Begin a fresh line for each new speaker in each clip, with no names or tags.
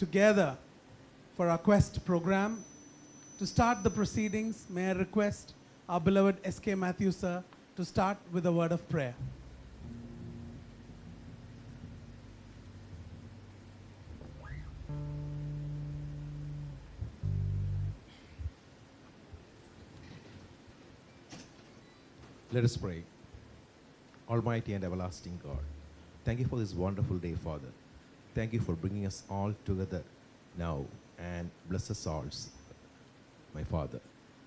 together for our Quest program. To start the proceedings, may I request our beloved S.K. Mathew, sir, to start with a word of prayer.
Let us pray. Almighty and everlasting God, thank you for this wonderful day, Father. Thank you for bringing us all together now, and bless us all, my Father.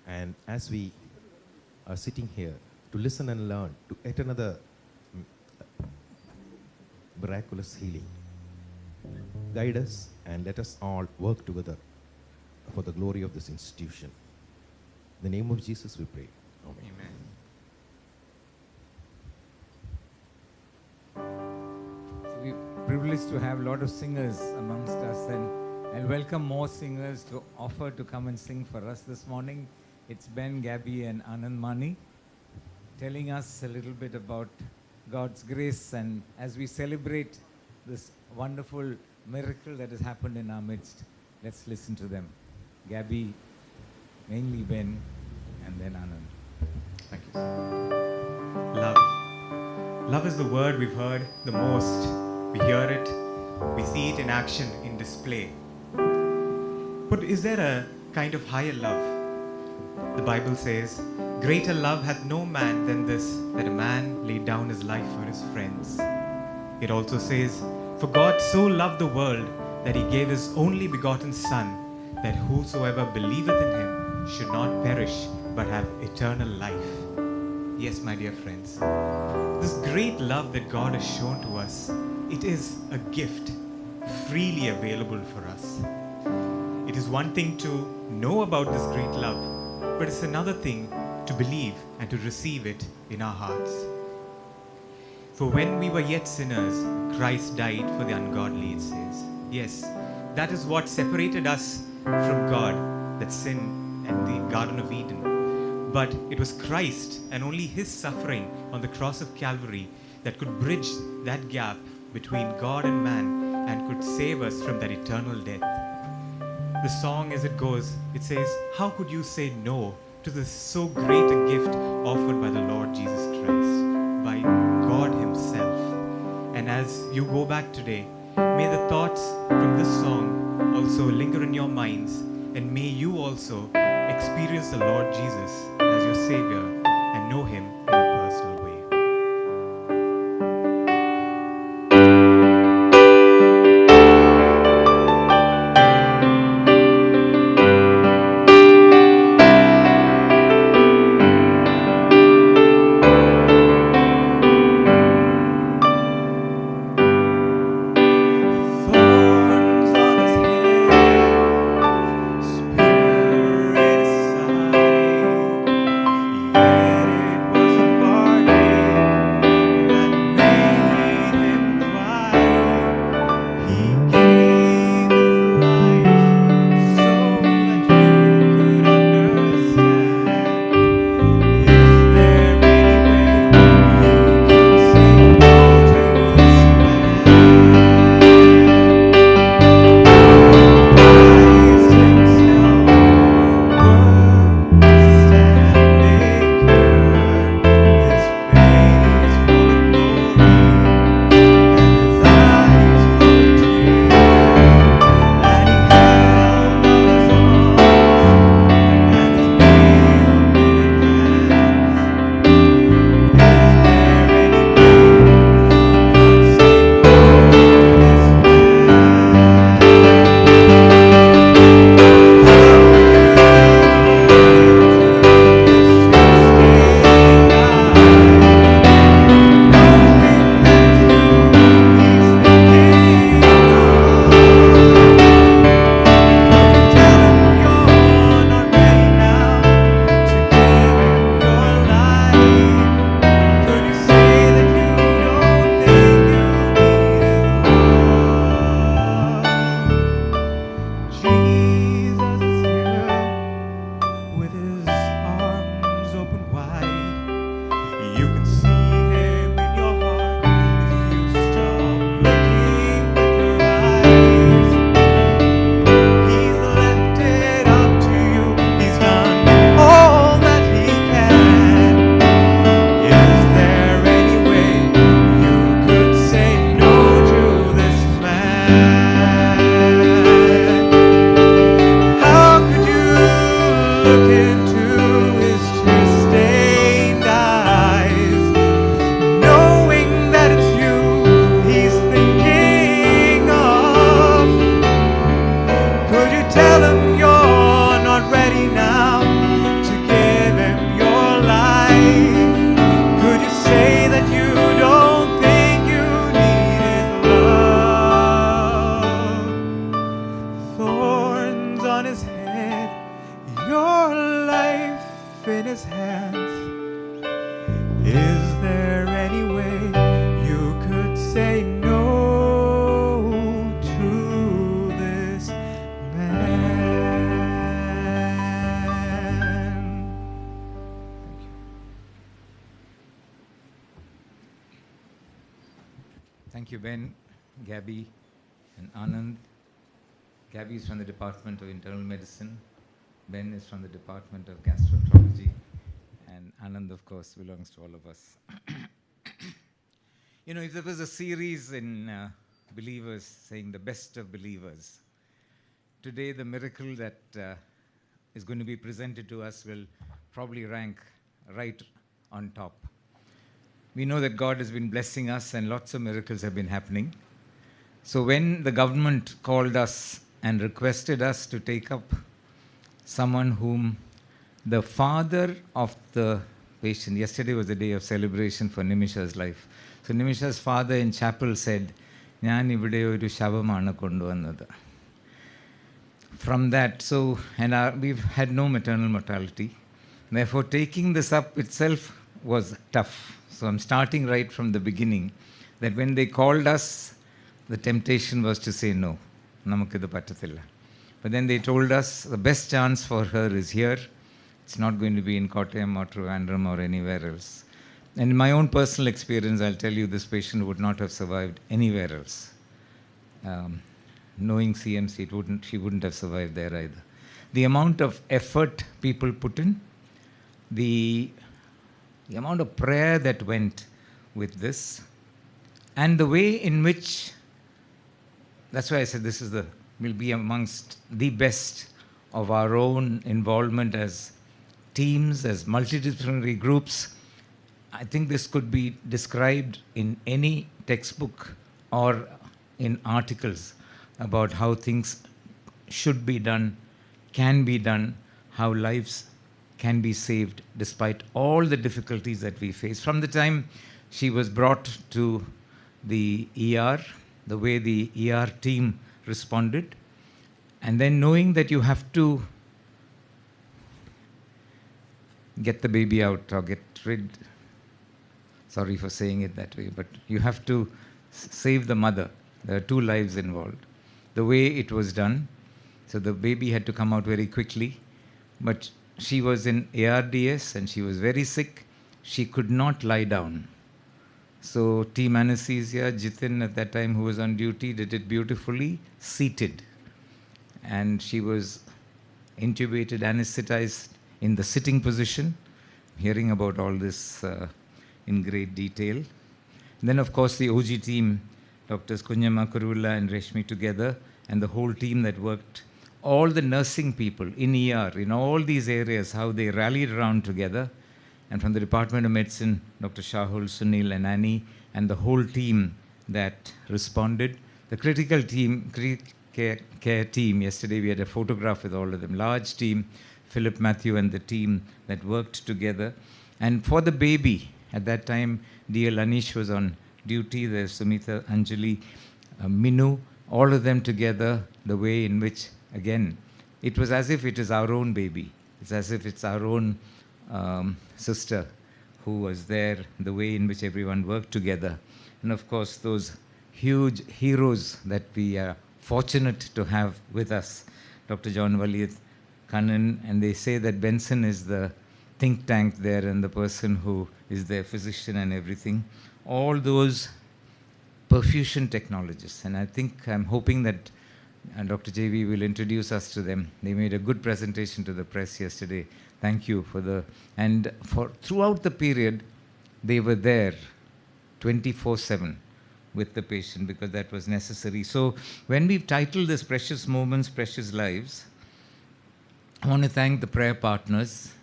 And as we are sitting here to listen and learn to yet another miraculous healing, guide us and let us all work together for the glory of this institution. In the name of Jesus we pray. Amen.
Amen. We're privileged to have a lot of singers amongst us, and I'll welcome more singers to offer to come and sing for us this morning. It's Ben, Gabby and Anand Mani telling us a little bit about God's grace, and as we celebrate this wonderful miracle that has happened in our midst, let's listen to them. Gabby, mainly Ben, and then Anand.
Thank you. Love. Love is the word we've heard the most. We hear it, we see it in action, in display. But is there a kind of higher love? The Bible says, greater love hath no man than this, that a man lay down his life for his friends. It also says, for God so loved the world that he gave his only begotten Son, that whosoever believeth in him should not perish, but have eternal life. Yes, my dear friends, this great love that God has shown to us, it is a gift freely available for us. It is one thing to know about this great love, but it's another thing to believe and to receive it in our hearts. For when we were yet sinners, Christ died for the ungodly, it says. Yes, that is what separated us from God, that sin and the Garden of Eden. But it was Christ and only his suffering on the cross of Calvary that could bridge that gap between God and man and could save us from that eternal death. The song as it goes, it says, how could you say no to this so great a gift offered by the Lord Jesus Christ, by God himself? And as you go back today, may the thoughts from this song also linger in your minds, and may you also experience the Lord Jesus as your Savior and know him in a personal way. Was on his head, your life in his hands. Is there any way you could say no to this man?
Thank you, Ben, Gabby, and Anand. Gabby is from the Department of Internal Medicine. Ben is from the Department of Gastroenterology. And Anand, of course, belongs to all of us. You know, if there was a series in Believers saying the best of believers, today the miracle that is going to be presented to us will probably rank right on top. We know that God has been blessing us and lots of miracles have been happening. So when the government called us and requested us to take up someone whom the father of the patient, yesterday was the day of celebration for Nimisha's life. So Nimisha's father in chapel said, "Njan ivide oru shavamanu konduvanathu." From that, so, and we've had no maternal mortality. Therefore, taking this up itself was tough. So I'm starting right from the beginning, that when they called us, the temptation was to say no. Namakkidu pattathilla. But then they told us the best chance for her is here. It's not going to be in Kottayam or Trivandrum or anywhere else. And in my own personal experience, I'll tell you, this patient would not have survived anywhere else. Knowing CMC, she wouldn't have survived there either. The amount of effort people put in, the amount of prayer that went with this, and the way in which, that's why I said this will be amongst the best of our own involvement as teams, as multidisciplinary groups. I think this could be described in any textbook or in articles about how things should be done, can be done, how lives can be saved despite all the difficulties that we face. From the time she was brought to the ER, the way the ER team responded, and then knowing that you have to get the baby out or get rid, sorry for saying it that way, but you have to save the mother. There are 2 lives involved. The way it was done, so the baby had to come out very quickly, but she was in ARDS and she was very sick. She could not lie down. So team anesthesia, Jitin at that time, who was on duty, did it beautifully, seated. And she was intubated, anesthetized in the sitting position, hearing about all this in great detail. And then, of course, the OG team, Doctors Kunyama, Kuruvilla and Reshmi together, and the whole team that worked, all the nursing people in ER, in all these areas, how they rallied around together. And from the Department of Medicine, Dr. Shahul, Sunil and Annie, and the whole team that responded. The critical care team, yesterday we had a photograph with all of them, large team, Philip, Mathew and the team that worked together. And for the baby, at that time, dear Anish was on duty, there's Sumita, Anjali, Minu, all of them together, the way in which, again, it was as if it is our own baby. It's as if it's our own sister who was there, the way in which everyone worked together. And of course, those huge heroes that we are fortunate to have with us, Dr. John Valliattu, Kannan, and they say that Benson is the think tank there and the person who is their physician and everything. All those perfusion technologists, and I think I'm hoping that Dr. JV will introduce us to them. They made a good presentation to the press yesterday. Thank you for and for throughout the period, they were there 24/7 with the patient because that was necessary. So when we've titled this Precious Moments, Precious Lives, I want to thank the prayer partners,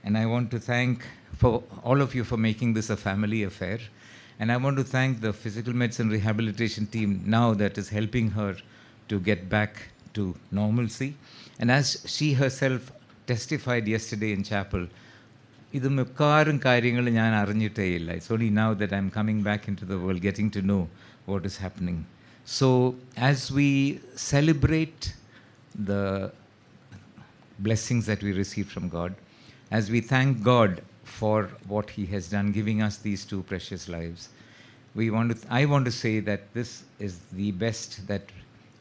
and I want to thank for all of you for making this a family affair. And I want to thank the physical medicine rehabilitation team now that is helping her to get back to normalcy. And as she herself testified yesterday in chapel, it's only now that I'm coming back into the world, getting to know what is happening. So as we celebrate the blessings that we receive from God. As we thank God for what He has done, giving us these two precious lives, I want to say that this is the best that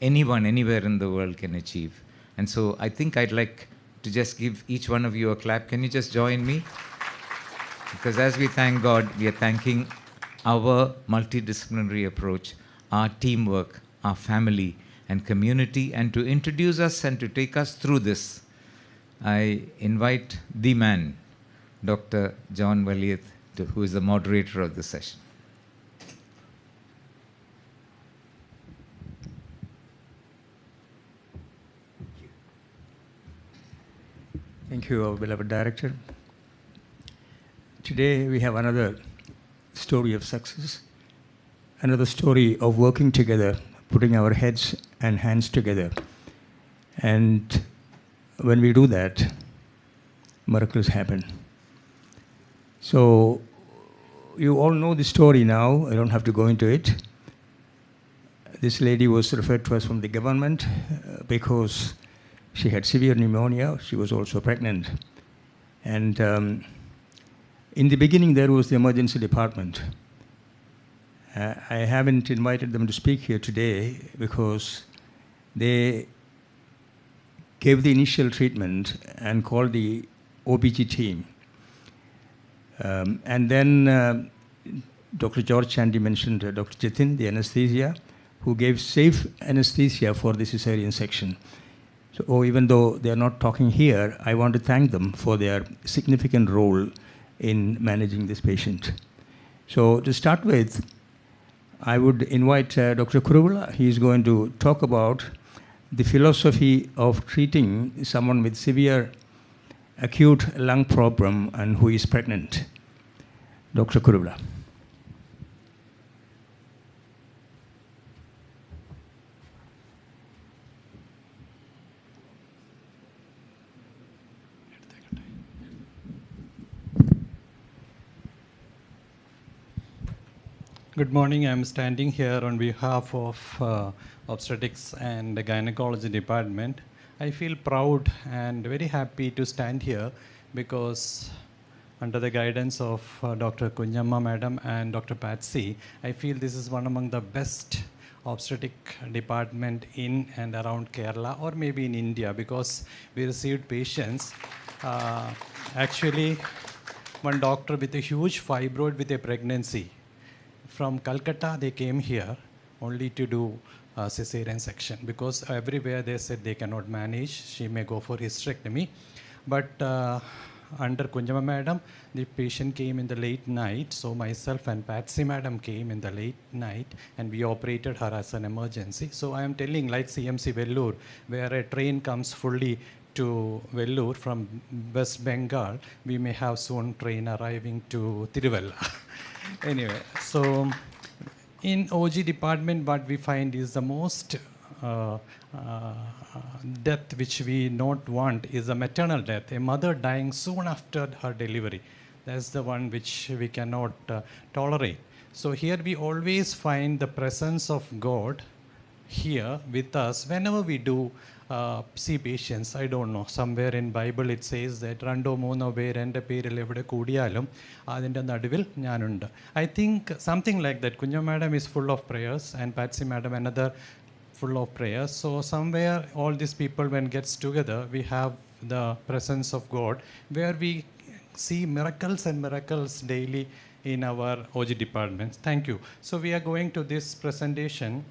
anyone, anywhere in the world can achieve. And so I think I'd like to just give each one of you a clap. Can you just join me? Because as we thank God, we are thanking our multidisciplinary approach, our teamwork, our family and community. And to introduce us and to take us through this, I invite the man, Dr. John Valliattu, who is the moderator of this session.
Thank you, our beloved director. Today we have another story of success, another story of working together, putting our heads and hands together. And when we do that, miracles happen. So you all know the story now. I don't have to go into it. This lady was referred to us from the government because she had severe pneumonia. She was also pregnant. And in the beginning, there was the emergency department. I haven't invited them to speak here today because they gave the initial treatment and called the OBG team. And then Dr. George Chandy mentioned Dr. Jitin, the anesthesia, who gave safe anesthesia for the cesarean section. So even though they are not talking here, I want to thank them for their significant role in managing this patient. So to start with, I would invite Dr. Kuruvilla. He is going to talk about the philosophy of treating someone with severe acute lung problem and who is pregnant. Dr. Kuruvilla.
Good morning. I'm standing here on behalf of Obstetrics and Gynaecology Department. I feel proud and very happy to stand here because under the guidance of Dr. Kunyamma Madam and Dr. Patsy, I feel this is one among the best obstetric department in and around Kerala or maybe in India because we received patients. Actually, one doctor with a huge fibroid with a pregnancy. From Calcutta, they came here only to do cesarean section because everywhere they said they cannot manage. She may go for hysterectomy. But under Kunjama Madam, the patient came in the late night. So myself and Patsy Madam came in the late night and we operated her as an emergency. So I am telling like CMC Vellore, where a train comes fully to Vellore from West Bengal, we may have soon train arriving to Tiruvalla. Anyway, so in OG department, what we find is the most death which we not want is a maternal death, a mother dying soon after her delivery. That's the one which we cannot tolerate. So here we always find the presence of God here with us whenever we do see patients. I don't know, somewhere in Bible it says that Rando Mono Berende Peril Evade Kudialum Adinda Nadivil Nyanunda. I think something like that. Kunja Madam is full of prayers and Patsy Madam another full of prayers. So somewhere all these people when gets together, we have the presence of God where we see miracles and miracles daily in our OG departments. Thank you. So we are going to this presentation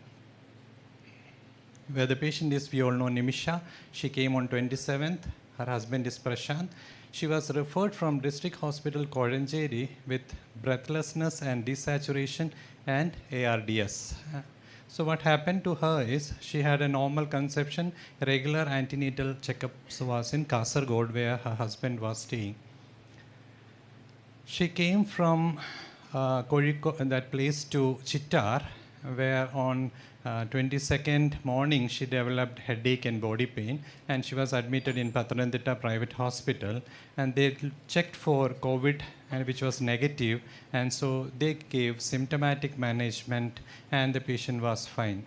where the patient is, we all know Nimisha. She came on 27th. Her husband is Prashant. She was referred from District Hospital Koranjeri with breathlessness and desaturation and ARDS. So what happened to her is she had a normal conception. Regular antenatal checkups was in Kasargod where her husband was staying. She came from that place to Chittar where on 22nd morning she developed headache and body pain and she was admitted in Pathanamthitta private hospital and they checked for COVID and which was negative and so they gave symptomatic management and the patient was fine.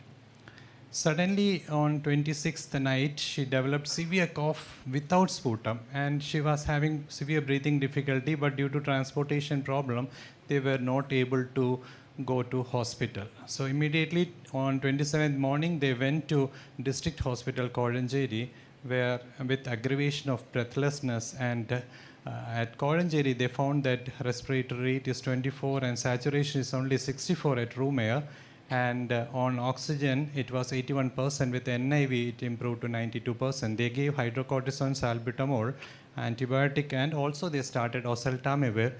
Suddenly, on 26th night, she developed severe cough without sputum, and she was having severe breathing difficulty, but due to transportation problem, they were not able to go to hospital. So immediately on 27th morning, they went to District Hospital, Koranjeri, where with aggravation of breathlessness, and at Koranjeri, they found that respiratory rate is 24 and saturation is only 64 at room air. And on oxygen, it was 81%. With NIV, it improved to 92%. They gave hydrocortisone, salbutamol, antibiotic, and also they started oseltamivir,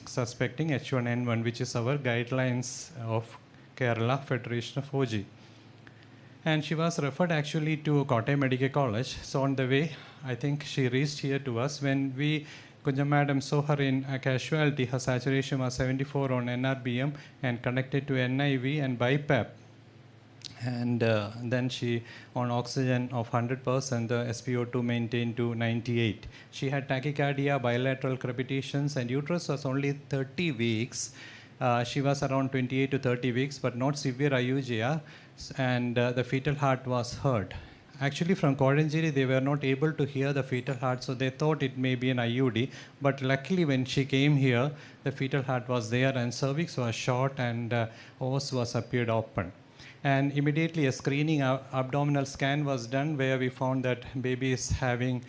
suspecting H1N1, which is our guidelines of Kerala Federation of OG. And she was referred actually to Kottayam Medical College. So on the way, I think she reached here to us. When we, Kunja Madam, saw her in a casualty, her saturation was 74 on NRBM and connected to NIV and BiPAP. And then she, on oxygen of 100%, the SpO2 maintained to 98. She had tachycardia, bilateral crepitations, and uterus was only 30 weeks. She was around 28 to 30 weeks, but not severe IUGR, and the fetal heart was heard. Actually, from Koranjeri, they were not able to hear the fetal heart, so they thought it may be an IUD. But luckily, when she came here, the fetal heart was there, and cervix was short, and os was appeared open. And immediately, a screening abdominal scan was done, where we found that baby is having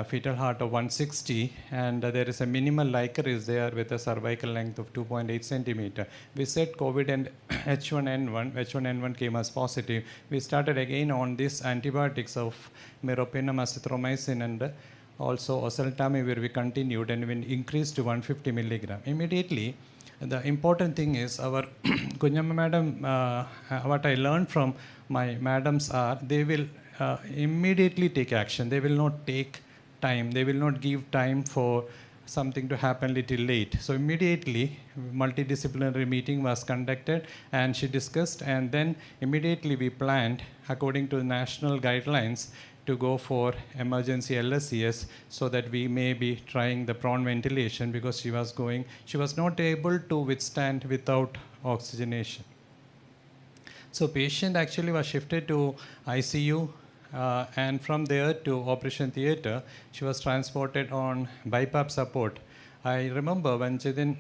fetal heart of 160, and there is a minimal Liker is there with a cervical length of 2.8 centimeter. We said COVID and H1N1 came as positive. We started again on these antibiotics of meropenem, azithromycin, and also oseltamivir. We continued, and we increased to 150 milligram. Immediately, the important thing is our Kunjamma madam, what I learned from my madams are, they will immediately take action. They will not take time. They will not give time for something to happen little late. So immediately, multidisciplinary meeting was conducted, and she discussed, and then immediately we planned, according to the national guidelines, to go for emergency LSCS, so that we may be trying the prone ventilation, because she was not able to withstand without oxygenation. So patient actually was shifted to ICU, and from there to operation theater. She was transported on BiPAP support. I remember when Jidin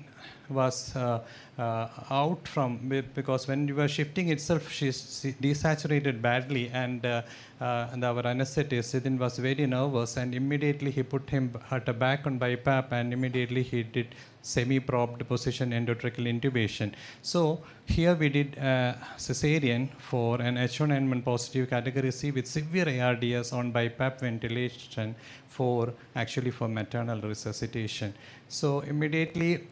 was out from, because when we were shifting itself, she desaturated badly, and our anesthetist, Jidin, was very nervous, and immediately he put her back on BiPAP, and immediately he did semi-propped position endotracheal intubation. So here we did cesarean for an H1N1 positive category C with severe ARDS on BiPAP ventilation for maternal resuscitation. So immediately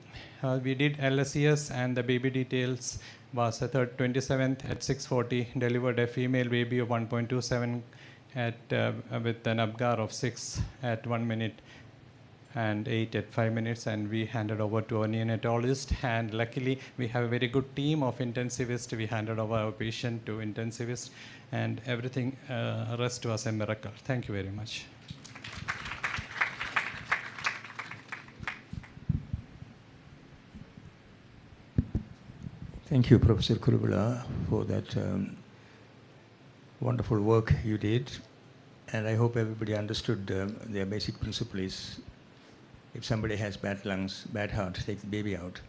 we did LSCS, and the baby details was the 27th at 6:40, delivered a female baby of 1.27 with an Apgar of 6 at 1 minute and 8 at 5 minutes, and we handed over to our neonatologist. And luckily, we have a very good team of intensivists. We handed over our patient to intensivists, and everything, rest was a miracle. Thank you very much.
Thank you, Professor Kuruvilla, for that wonderful work you did. And I hope everybody understood their basic principle is, if somebody has bad lungs, bad heart, take the baby out.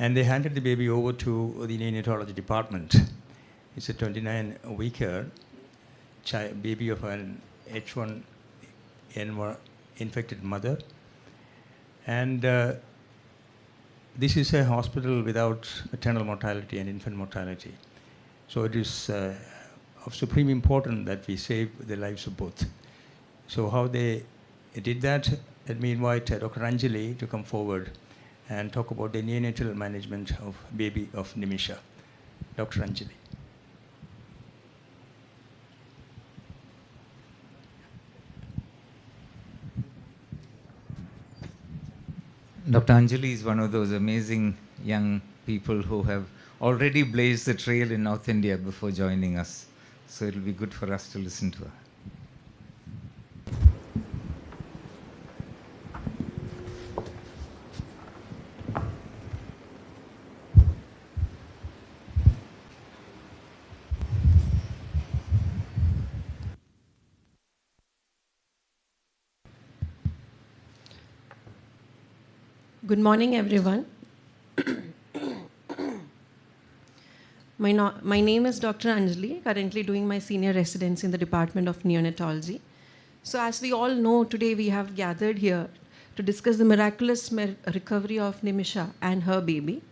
And they handed the baby over to the neonatology department. It's a 29-weeker baby of an H1N1 infected mother. And this is a hospital without maternal mortality and infant mortality. So it is of supreme importance that we save the lives of both. So how they did that, let me invite Dr. Anjali to come forward and talk about the neonatal management of baby of Nimisha. Dr. Anjali.
Dr. Anjali is one of those amazing young people who have already blazed the trail in North India before joining us. So it'll be good for us to listen to her.
Good morning, everyone. My name is Dr. Anjali, currently doing my senior residence in the Department of Neonatology. So as we all know, today we have gathered here to discuss the miraculous recovery of Nimisha and her baby.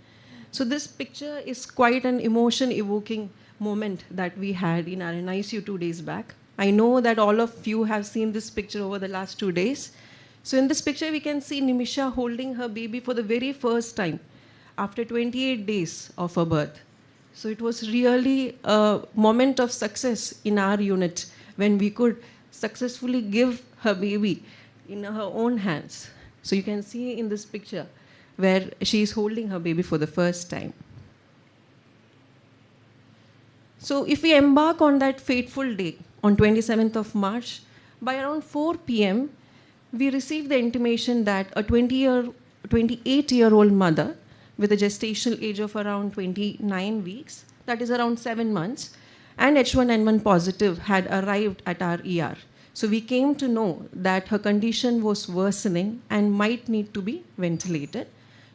So this picture is quite an emotion-evoking moment that we had in our NICU 2 days back. I know that all of you have seen this picture over the last 2 days. So in this picture, we can see Nimisha holding her baby for the very first time after 28 days of her birth. So it was really a moment of success in our unit when we could successfully give her baby in her own hands. So you can see in this picture where she is holding her baby for the first time. So if we embark on that fateful day on 27th of March, by around 4 p.m., we received the intimation that a 28-year-old mother with a gestational age of around 29 weeks, that is around 7 months, and H1N1 positive had arrived at our ER. So we came to know that her condition was worsening and might need to be ventilated.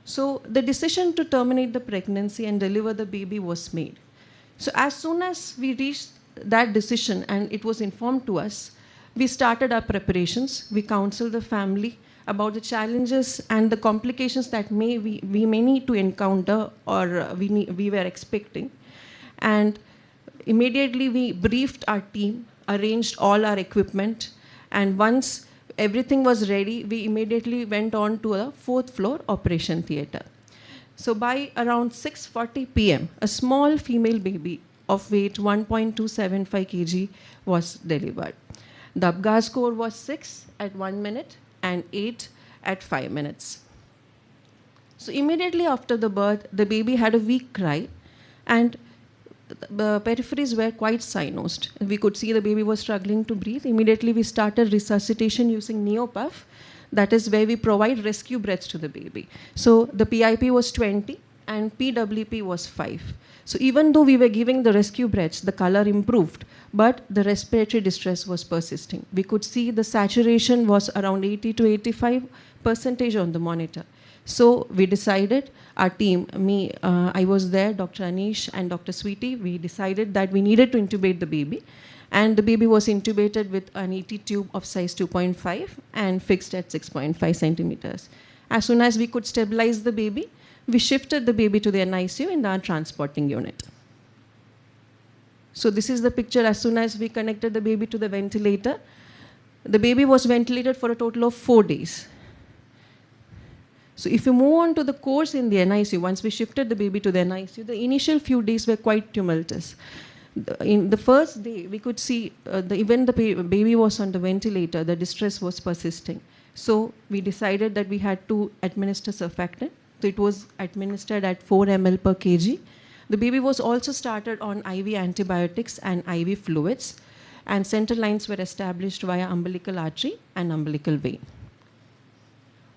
So the decision to terminate the pregnancy and deliver the baby was made. So as soon as we reached that decision and it was informed to us, we started our preparations. We counseled the family about the challenges and the complications that we may need to encounter or we were expecting. And immediately we briefed our team, arranged all our equipment, and once everything was ready, we immediately went on to a 4th floor operation theater. So by around 6:40 p.m., a small female baby of weight 1.275 kg was delivered. The Apgar score was 6 at 1 minute and 8 at 5 minutes. So immediately after the birth, the baby had a weak cry and the peripheries were quite cyanosed. We could see the baby was struggling to breathe. Immediately we started resuscitation using Neopuff. That is where we provide rescue breaths to the baby. So the PIP was 20 and PWP was 5. So even though we were giving the rescue breaths, the color improved, but the respiratory distress was persisting. We could see the saturation was around 80 to 85% on the monitor. So we decided, our team, I was there, Dr. Anish and Dr. Sweetie, we decided that we needed to intubate the baby. And the baby was intubated with an ET tube of size 2.5 and fixed at 6.5 centimeters. As soon as we could stabilize the baby, we shifted the baby to the NICU in our transporting unit. So this is the picture as soon as we connected the baby to the ventilator. The baby was ventilated for a total of 4 days. So if you move on to the course in the NICU, once we shifted the baby to the NICU, the initial few days were quite tumultuous. In the first day, we could see even the baby was on the ventilator, the distress was persisting. So we decided that we had to administer surfactant. So it was administered at 4 ml per kg. The baby was also started on IV antibiotics and IV fluids, and central lines were established via umbilical artery and umbilical vein.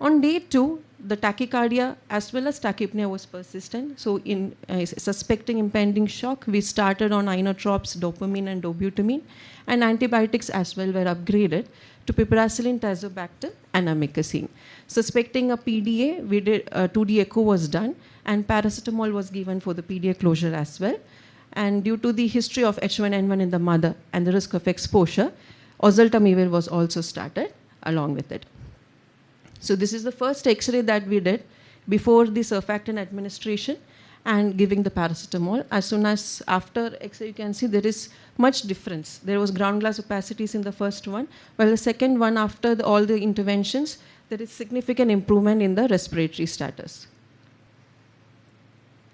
On day 2, the tachycardia as well as tachypnea was persistent. So in suspecting impending shock, we started on inotropes, dopamine and dobutamine, and antibiotics as well were upgraded to piperacillin, tazobactam, and amikacin. Suspecting a PDA, we did 2D echo was done, and paracetamol was given for the PDA closure as well. And due to the history of H1N1 in the mother and the risk of exposure, oseltamivir was also started along with it. So this is the first X-ray that we did before the surfactant administration and giving the paracetamol. As soon as after X-ray, you can see there is much difference. There was ground glass opacities in the first one, while the second one, after all the interventions, there is significant improvement in the respiratory status.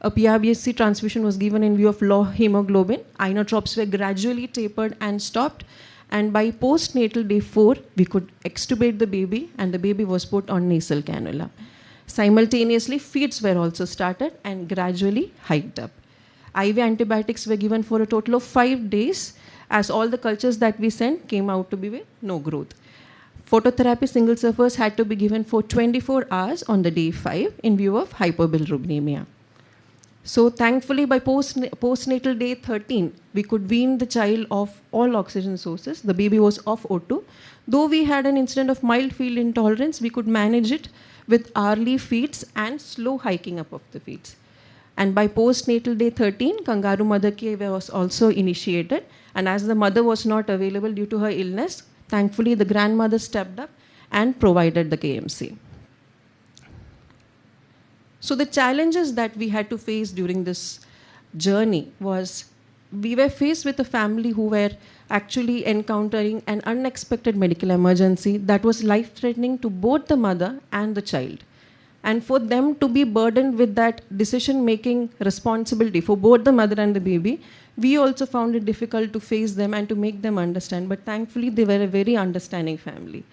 A PRBSC transfusion was given in view of low hemoglobin. Inotropes were gradually tapered and stopped. And by postnatal day 4, we could extubate the baby, and the baby was put on nasal cannula. Simultaneously, feeds were also started and gradually hiked up. IV antibiotics were given for a total of 5 days, as all the cultures that we sent came out to be with no growth. Phototherapy single surfers had to be given for 24 hours on the day 5 in view of hypobilirubinemia. So thankfully, by postnatal day 13, we could wean the child off all oxygen sources. The baby was off O2. Though we had an incident of mild field intolerance, we could manage it with hourly feeds and slow hiking up of the feeds. And by postnatal day 13, kangaroo mother care was also initiated. And as the mother was not available due to her illness, thankfully the grandmother stepped up and provided the KMC. So the challenges that we had to face during this journey was, we were faced with a family who were actually encountering an unexpected medical emergency that was life-threatening to both the mother and the child. And for them to be burdened with that decision-making responsibility for both the mother and the baby, we also found it difficult to face them and to make them understand. But thankfully, they were a very understanding family.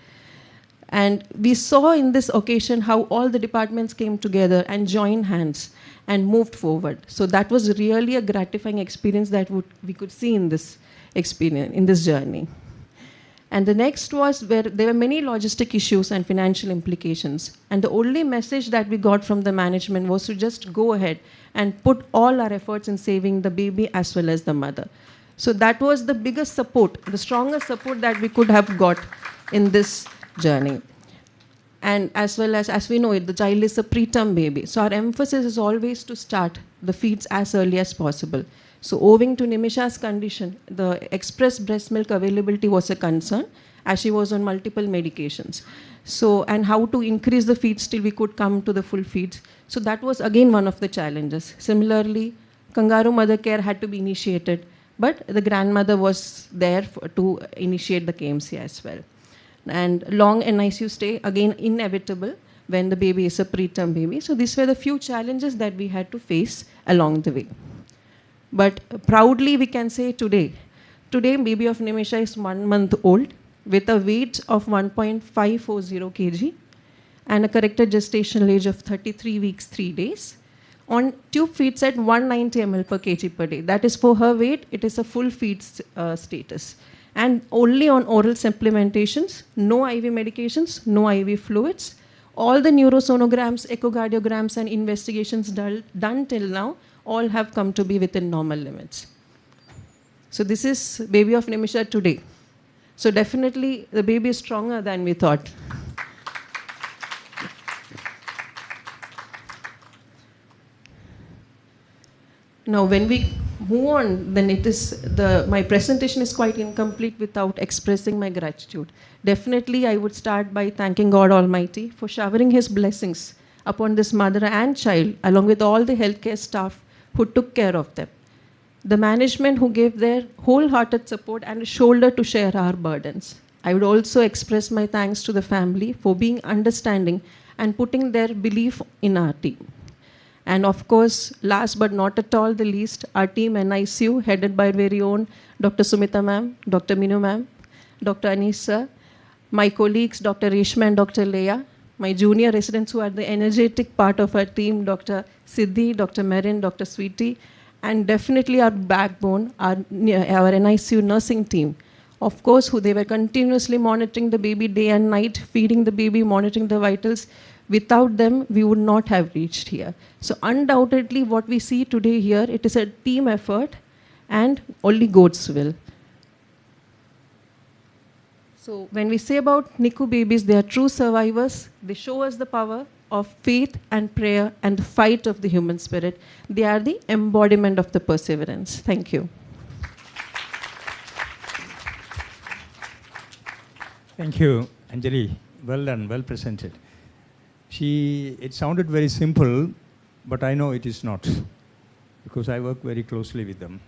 And we saw in this occasion how all the departments came together and joined hands and moved forward. So that was really a gratifying experience that we could see in this experience, in this journey. And the next was where there were many logistic issues and financial implications. And the only message that we got from the management was to just go ahead and put all our efforts in saving the baby as well as the mother. So that was the biggest support, the strongest support that we could have got in this journey. And as well as we know it, the child is a preterm baby. So our emphasis is always to start the feeds as early as possible. So owing to Nimisha's condition, the express breast milk availability was a concern as she was on multiple medications. So, and how to increase the feeds till we could come to the full feeds. So that was again one of the challenges. Similarly, kangaroo mother care had to be initiated, but the grandmother was there to initiate the KMC as well. And long NICU stay, again inevitable when the baby is a preterm baby. So these were the few challenges that we had to face along the way. But proudly we can say today baby of Nimisha is 1 month old with a weight of 1.540 kg and a corrected gestational age of 33 weeks, 3 days on tube feeds at 190 ml per kg per day. That is for her weight, it is a full feed status. And only on oral supplementations, no IV medications, no IV fluids. All the neurosonograms, echocardiograms and investigations done till now all have come to be within normal limits. So this is baby of Nimisha today. So definitely the baby is stronger than we thought. Now when we move on, then it is my presentation is quite incomplete without expressing my gratitude. Definitely I would start by thanking God Almighty for showering His blessings upon this mother and child along with all the healthcare staff who took care of them. The management who gave their wholehearted support and a shoulder to share our burdens. I would also express my thanks to the family for being understanding and putting their belief in our team. And of course, last but not at all the least, our team NICU, headed by our very own Dr. Sumita ma'am, Dr. Minu ma'am, Dr. Anisa, my colleagues, Dr. Reshma and Dr. Leah, my junior residents who are the energetic part of our team, Dr. Siddhi, Dr. Merin, Dr. Sweetie, and definitely our backbone, our NICU nursing team. Of course, who they were continuously monitoring the baby day and night, feeding the baby, monitoring the vitals. Without them, we would not have reached here. So undoubtedly, what we see today here, it is a team effort and only God's will. So when we say about NICU babies, they are true survivors. They show us the power of faith and prayer and the fight of the human spirit. They are the embodiment of the perseverance. Thank you.
Thank you, Anjali. Well done, well presented. It sounded very simple, but I know it is not, because I work very closely with them.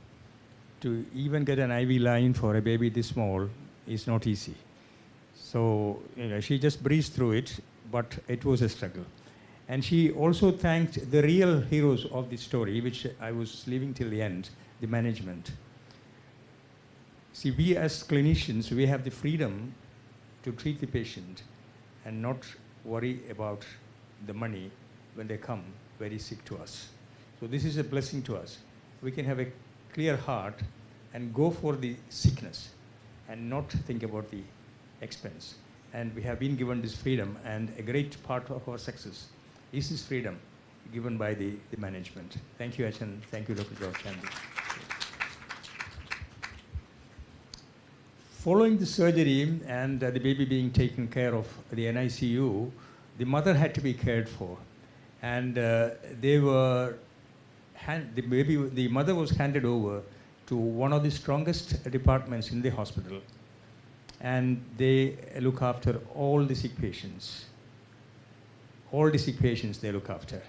To even get an IV line for a baby this small is not easy. So she just breezed through it, but it was a struggle. And she also thanked the real heroes of the story, which I was leaving till the end, the management. See, we as clinicians, we have the freedom to treat the patient and not worry about the money when they come very sick to us. So this is a blessing to us. We can have a clear heart and go for the sickness and not think about the expense. And we have been given this freedom, and a great part of our success is this freedom. given by the management. Thank you, Achan. Thank you, Dr. George Chandy. Following the surgery and the baby being taken care of the NICU, the mother had to be cared for. And the mother was handed over to one of the strongest departments in the hospital. And they look after all the sick patients. All the sick patients they look after.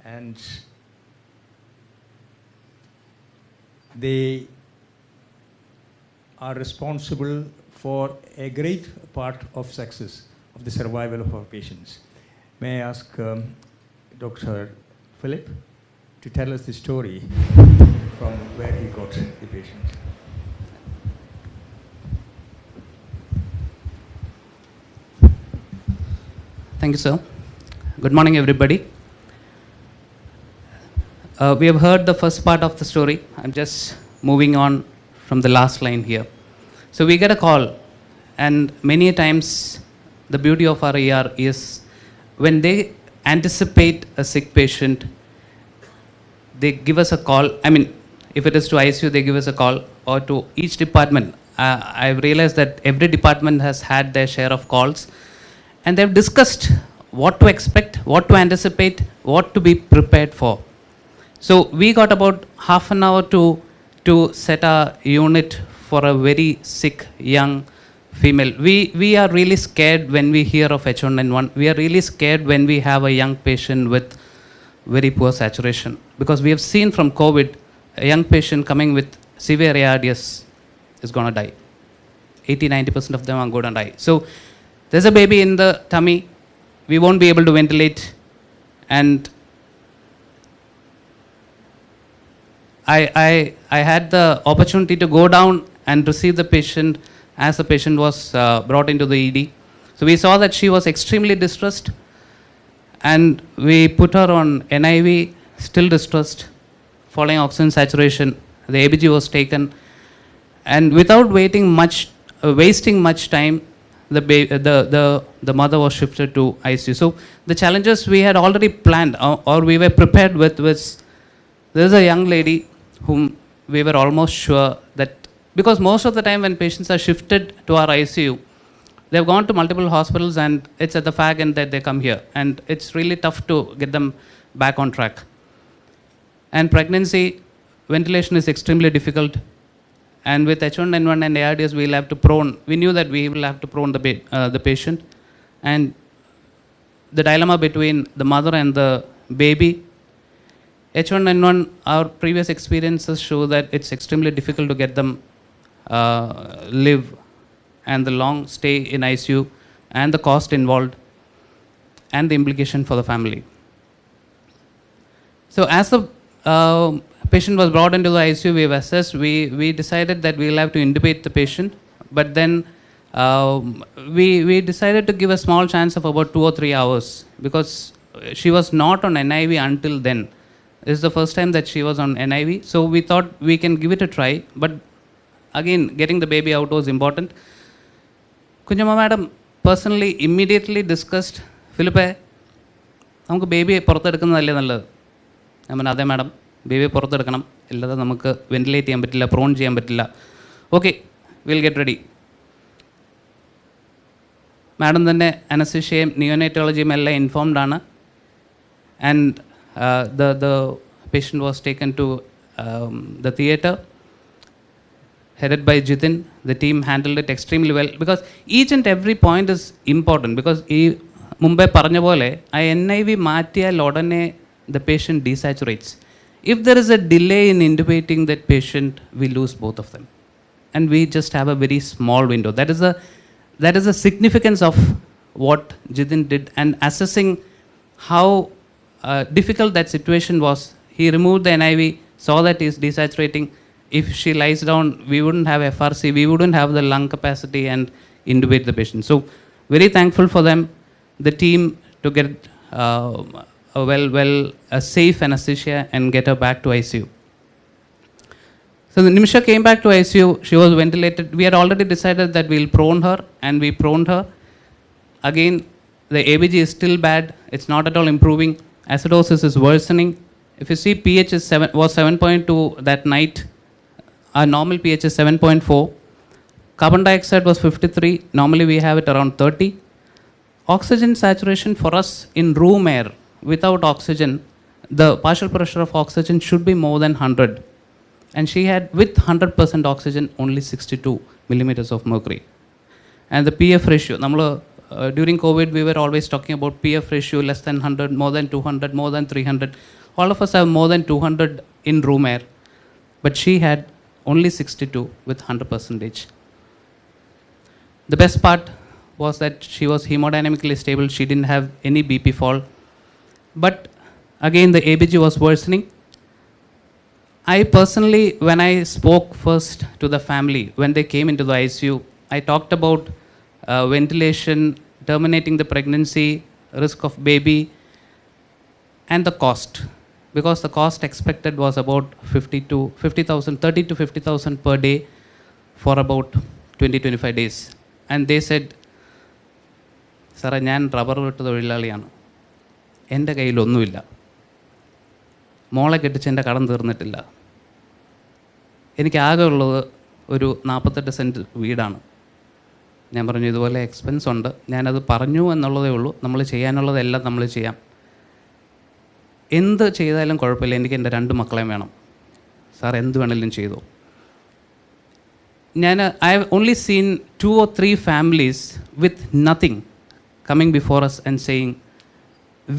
And they are responsible for a great part of success of the survival of our patients. May I ask Dr. Philip to tell us the story from where he got the patient.
Thank you, sir. Good morning, everybody. We have heard the first part of the story. I'm just moving on from the last line here. So we get a call, and many times the beauty of our ER is when they anticipate a sick patient, they give us a call. I mean, if it is to ICU, they give us a call, or to each department. I've realized that every department has had their share of calls, and they've discussed what to expect, what to anticipate, what to be prepared for. So we got about half an hour to set our unit for a very sick young female. We are really scared when we hear of H1N1. We are really scared when we have a young patient with very poor saturation, because we have seen from COVID, a young patient coming with severe ARDS is going to die. 80-90% of them are going to die. So there's a baby in the tummy, we won't be able to ventilate, and I had the opportunity to go down and receive the patient as the patient was brought into the ED. So we saw that she was extremely distressed, and we put her on NIV, still distressed, falling oxygen saturation. The ABG was taken, and without wasting much time, the mother was shifted to ICU. So the challenges we had already planned or we were prepared with was, there's a young lady whom we were almost sure that, because most of the time when patients are shifted to our ICU, they've gone to multiple hospitals and it's at the fag end that they come here, and it's really tough to get them back on track. And pregnancy, ventilation is extremely difficult. And with H1N1 and ARDS, we knew that we will have to prone the patient. And the dilemma between the mother and the baby, H1N1, our previous experiences show that it's extremely difficult to get them live, and the long stay in ICU, and the cost involved, and the implication for the family. So as the patient was brought into the ICU, we've assessed, we decided that we'll have to intubate the patient, but then we decided to give a small chance of about 2 or 3 hours, because she was not on NIV until then. This is the first time that she was on NIV, so we thought we can give it a try, but again, getting the baby out was important. Kunjama madam personally immediately discussed, Philippe, നമുക്ക് ബേബിയെ പുറത്തെടുക്കുന്നതല്ലേ നല്ലത്? ഞാൻ പറഞ്ഞു, അതെ madam, ബേബിയെ പുറത്തെടുക്കണം, അല്ലാതെ നമുക്ക് ventilate ചെയ്യാൻ പറ്റില്ല, prawn ചെയ്യാൻ പറ്റില്ല. Okay, will get ready. Madam തന്നെ അനസ്തീഷ്യയും നിയോനേറ്റോളജിയും എല്ലാം ഇൻഫോംഡ് ആണ്. And the patient was taken to the theatre, headed by Jitin. The team handled it extremely well, because each and every point is important, because മുമ്പേ പറഞ്ഞ പോലെ ആ NIV മാറ്റിയാൽ ഉടനെ the patient desaturates. If there is a delay in intubating that patient, we lose both of them. And we just have a very small window. That is the significance of what Jitin did, and assessing how difficult that situation was. He removed the NIV, saw that he is desaturating. If she lies down, we wouldn't have FRC, we wouldn't have the lung capacity and intubate the patient. So very thankful for them, the team, to get a safe anesthesia and get her back to ICU. So the Nimisha came back to ICU, she was ventilated. We had already decided that we'll prone her, and we proned her. Again, the ABG is still bad, it's not at all improving. Acidosis is worsening. If you see pH was 7.2 that night, our normal pH is 7.4. Carbon dioxide was 53. Normally we have it around 30. Oxygen saturation for us in room air without oxygen, the partial pressure of oxygen should be more than 100. And she had, with 100% oxygen, only 62 millimeters of mercury. And the PF ratio, during COVID, we were always talking about PF ratio less than 100, more than 200, more than 300. All of us have more than 200 in room air. But she had only 62 with 100%. The best part was that she was hemodynamically stable. She didn't have any BP fall. But again, the ABG was worsening. I personally, when I spoke first to the family, when they came into the ICU, I talked about ventilation, terminating the pregnancy, risk of baby, and the cost. Because the cost expected was about 30 to 50,000 per day for about 20-25 days. And they said, "Sir, I am rubber to the Villaliyana. എൻ്റെ കയ്യിലൊന്നുമില്ല, മോളെ കെട്ടിച്ച് എൻ്റെ കടം തീർന്നിട്ടില്ല, എനിക്കാകെ ഉള്ളത് ഒരു 48 cent വീടാണ്." ഞാൻ പറഞ്ഞു, ഇതുപോലെ എക്സ്പെൻസ് ഉണ്ട്, ഞാനത് പറഞ്ഞു എന്നുള്ളതേ ഉള്ളൂ, നമ്മൾ ചെയ്യാനുള്ളതെല്ലാം നമ്മൾ ചെയ്യാം, എന്ത് ചെയ്താലും കുഴപ്പമില്ല, എനിക്ക് എൻ്റെ 2 മക്കളെയും വേണം, സാർ എന്ത് വേണമെങ്കിലും ചെയ്തു. I have only seen 2 or 3 families with nothing coming before us and saying,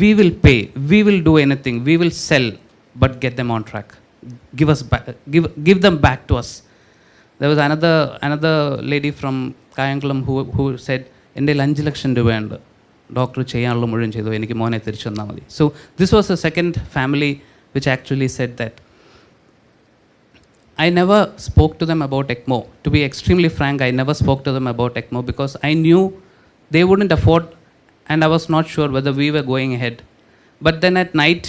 "We will pay, we will do anything, we will sell, but get them on track. Give them back to us." There was another lady from Kayankulam who said, "എൻ്റെ 5 ലക്ഷം രൂപയുണ്ട്, doctor ചെയ്യാനുള്ള മുഴുവൻ ചെയ്തു, എനിക്ക് മോനെ തിരിച്ചു തന്നാൽ മതി." So this was the second family which actually said that. I never spoke to them about ECMO. To be extremely frank, I never spoke to them about ECMO because I knew they wouldn't afford, and I was not sure whether we were going ahead. But then at night,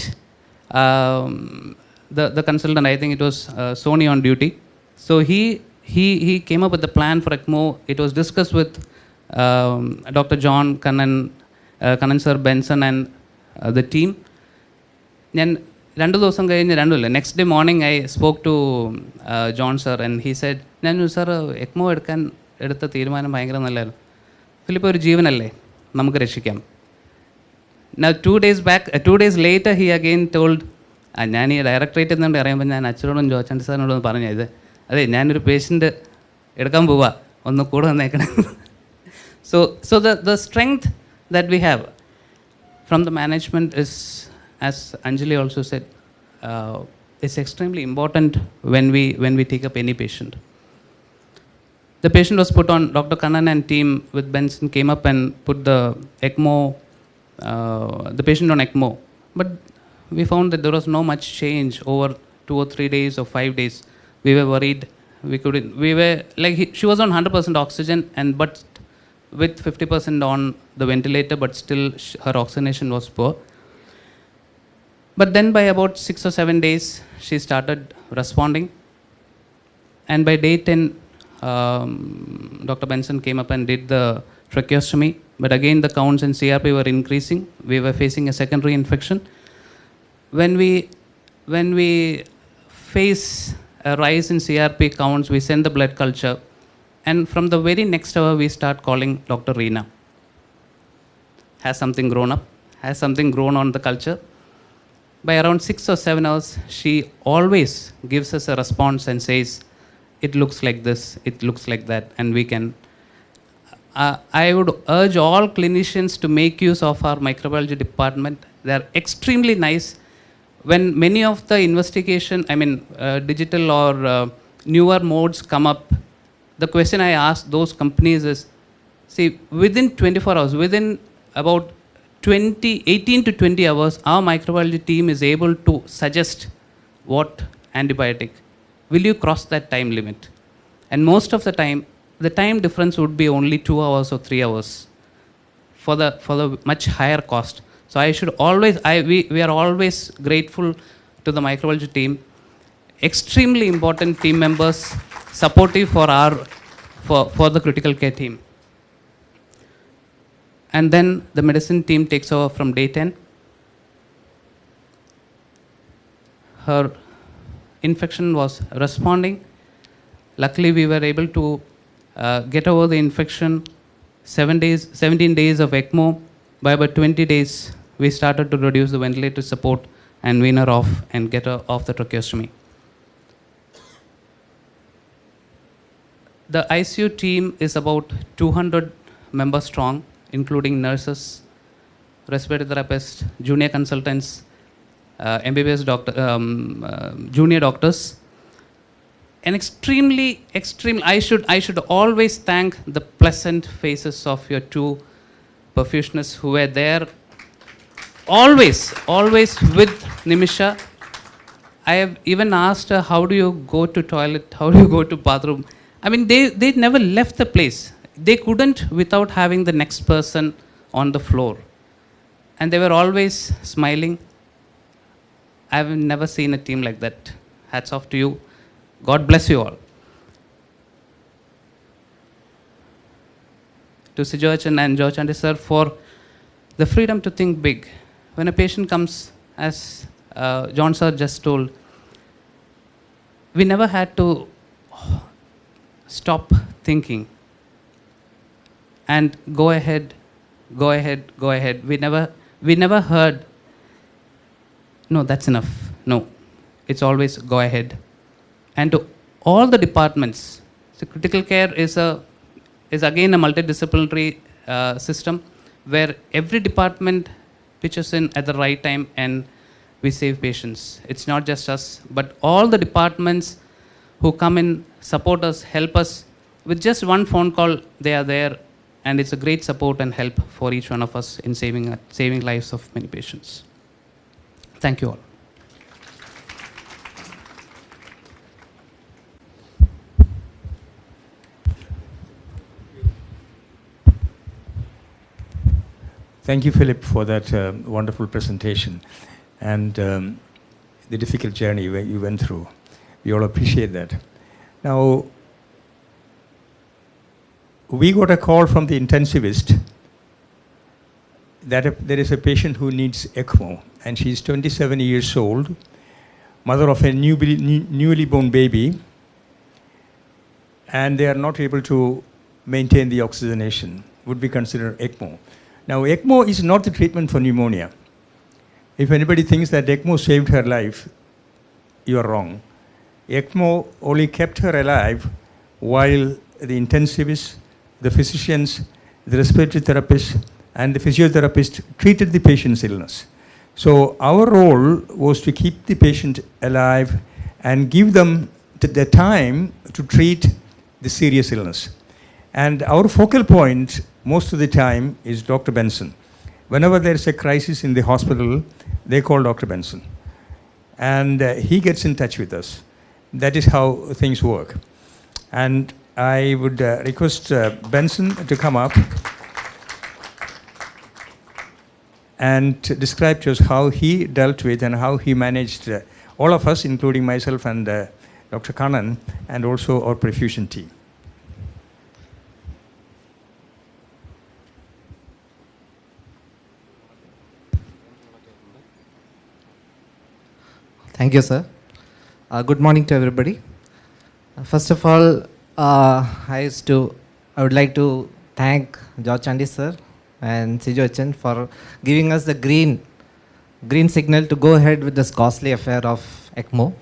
the consultant, I think it was Sony on duty, so he came up with the plan for ECMO. It was discussed with Dr. John, Kannan Sir, Benson, and the team. Next day morning, I spoke to John Sir, and he said, "Sir, ECMO എടുത്ത തീരുമാനം ഭയങ്കര നല്ലതായിരുന്നു. Philip ഒരു ജീവനല്ലേ, നമുക്ക് രക്ഷിക്കാം." Now 2 days later, he again told, ഞാൻ ഈ ഡയറക്ടറേറ്റിൽ നിന്നുകൊണ്ട് അറിയുമ്പോൾ ഞാൻ അച്ഛനോടും ജോച്ചൻ്റെ സാറിനോടൊന്ന് പറഞ്ഞു, അതെ ഞാനൊരു പേഷ്യൻ്റ് എടുക്കാൻ പോവാ, ഒന്ന് കൂടെ വന്നേക്കണം. So the strength that we have from the management is, as Anjali also said, it's extremely important when we take up any patient. The patient was put on, Dr. Kannan and team with Benson came up and put the ECMO, the patient on ECMO. But we found that there was no much change over 2 or 3 days or 5 days. We were worried. We were like, she was on 100% oxygen, but with 50% on the ventilator, but still her oxygenation was poor. But then by about 6 or 7 days, she started responding. And by day 10, Dr. Benson came up and did the tracheostomy. But again, the counts in CRP were increasing. We were facing a secondary infection. When we face a rise in CRP counts, we send the blood culture. And from the very next hour, we start calling Dr. Reena. Has something grown up? Has something grown on the culture? By around 6 or 7 hours, she always gives us a response and says, "It looks like this, it looks like that," and we can. I would urge all clinicians to make use of our microbiology department. They are extremely nice. When many of the investigation, digital or newer modes come up, the question I ask those companies is, see, within 24 hours, within about 18 to 20 hours, our microbiology team is able to suggest what antibiotic. Will you cross that time limit? And most of the time difference would be only 2 hours or 3 hours for the much higher cost. So I should always, we are always grateful to the microbiology team. Extremely important team members, supportive for the critical care team. And then the medicine team takes over from day 10. her infection was responding. Luckily, we were able to get over the infection. 17 days of ECMO. By about 20 days, we started to reduce the ventilator support and wean her off and get her off the tracheostomy. The ICU team is about 200 members strong, including nurses, respiratory therapists, junior consultants, MBBS junior doctors. An extremely, I should always thank the pleasant faces of your two perfusionists who were there always with Nimisha. I have even asked her, how do you go to toilet? How do you go to bathroom? I mean, they never left the place. They couldn't without having the next person on the floor. And they were always smiling. I've never seen a team like that. Hats off to you. God bless you all. To Sijochan and George Andy sir for the freedom to think big. When a patient comes, as John sir just told, we never had to stop thinking and go ahead. We never heard, no, that's enough. No, it's always go ahead. And to all the departments, so critical care is again a multidisciplinary system where every department pitches in at the right time and we save patients. It's not just us, but all the departments who come in, support us, help us. With just one phone call, they are there, and it's a great support and help for each one of us in saving lives of many patients. Thank you all.
Thank you, Philip, for that wonderful presentation and the difficult journey you went through. We all appreciate that. Now, we got a call from the intensivist that there is a patient who needs ECMO, and she's 27 years old, mother of a newly born baby, and they are not able to maintain the oxygenation, would be considered ECMO. Now, ECMO is not the treatment for pneumonia. If anybody thinks that ECMO saved her life, you are wrong. ECMO only kept her alive while the intensivists, the physicians, the respiratory therapists, and the physiotherapist treated the patient's illness. So our role was to keep the patient alive and give them the time to treat the serious illness. And our focal point most of the time is Dr. Benson. Whenever there's a crisis in the hospital, they call Dr. Benson. And he gets in touch with us. That is how things work. And I would request Benson to come up and describe to us how he dealt with and how he managed all of us, including myself and Dr. Kannan, and also our perfusion team.
Thank you, sir. Good morning to everybody. First of all, I would like to thank George Andy sir and Sijochan for giving us the green signal to go ahead with this costly affair of ECMO.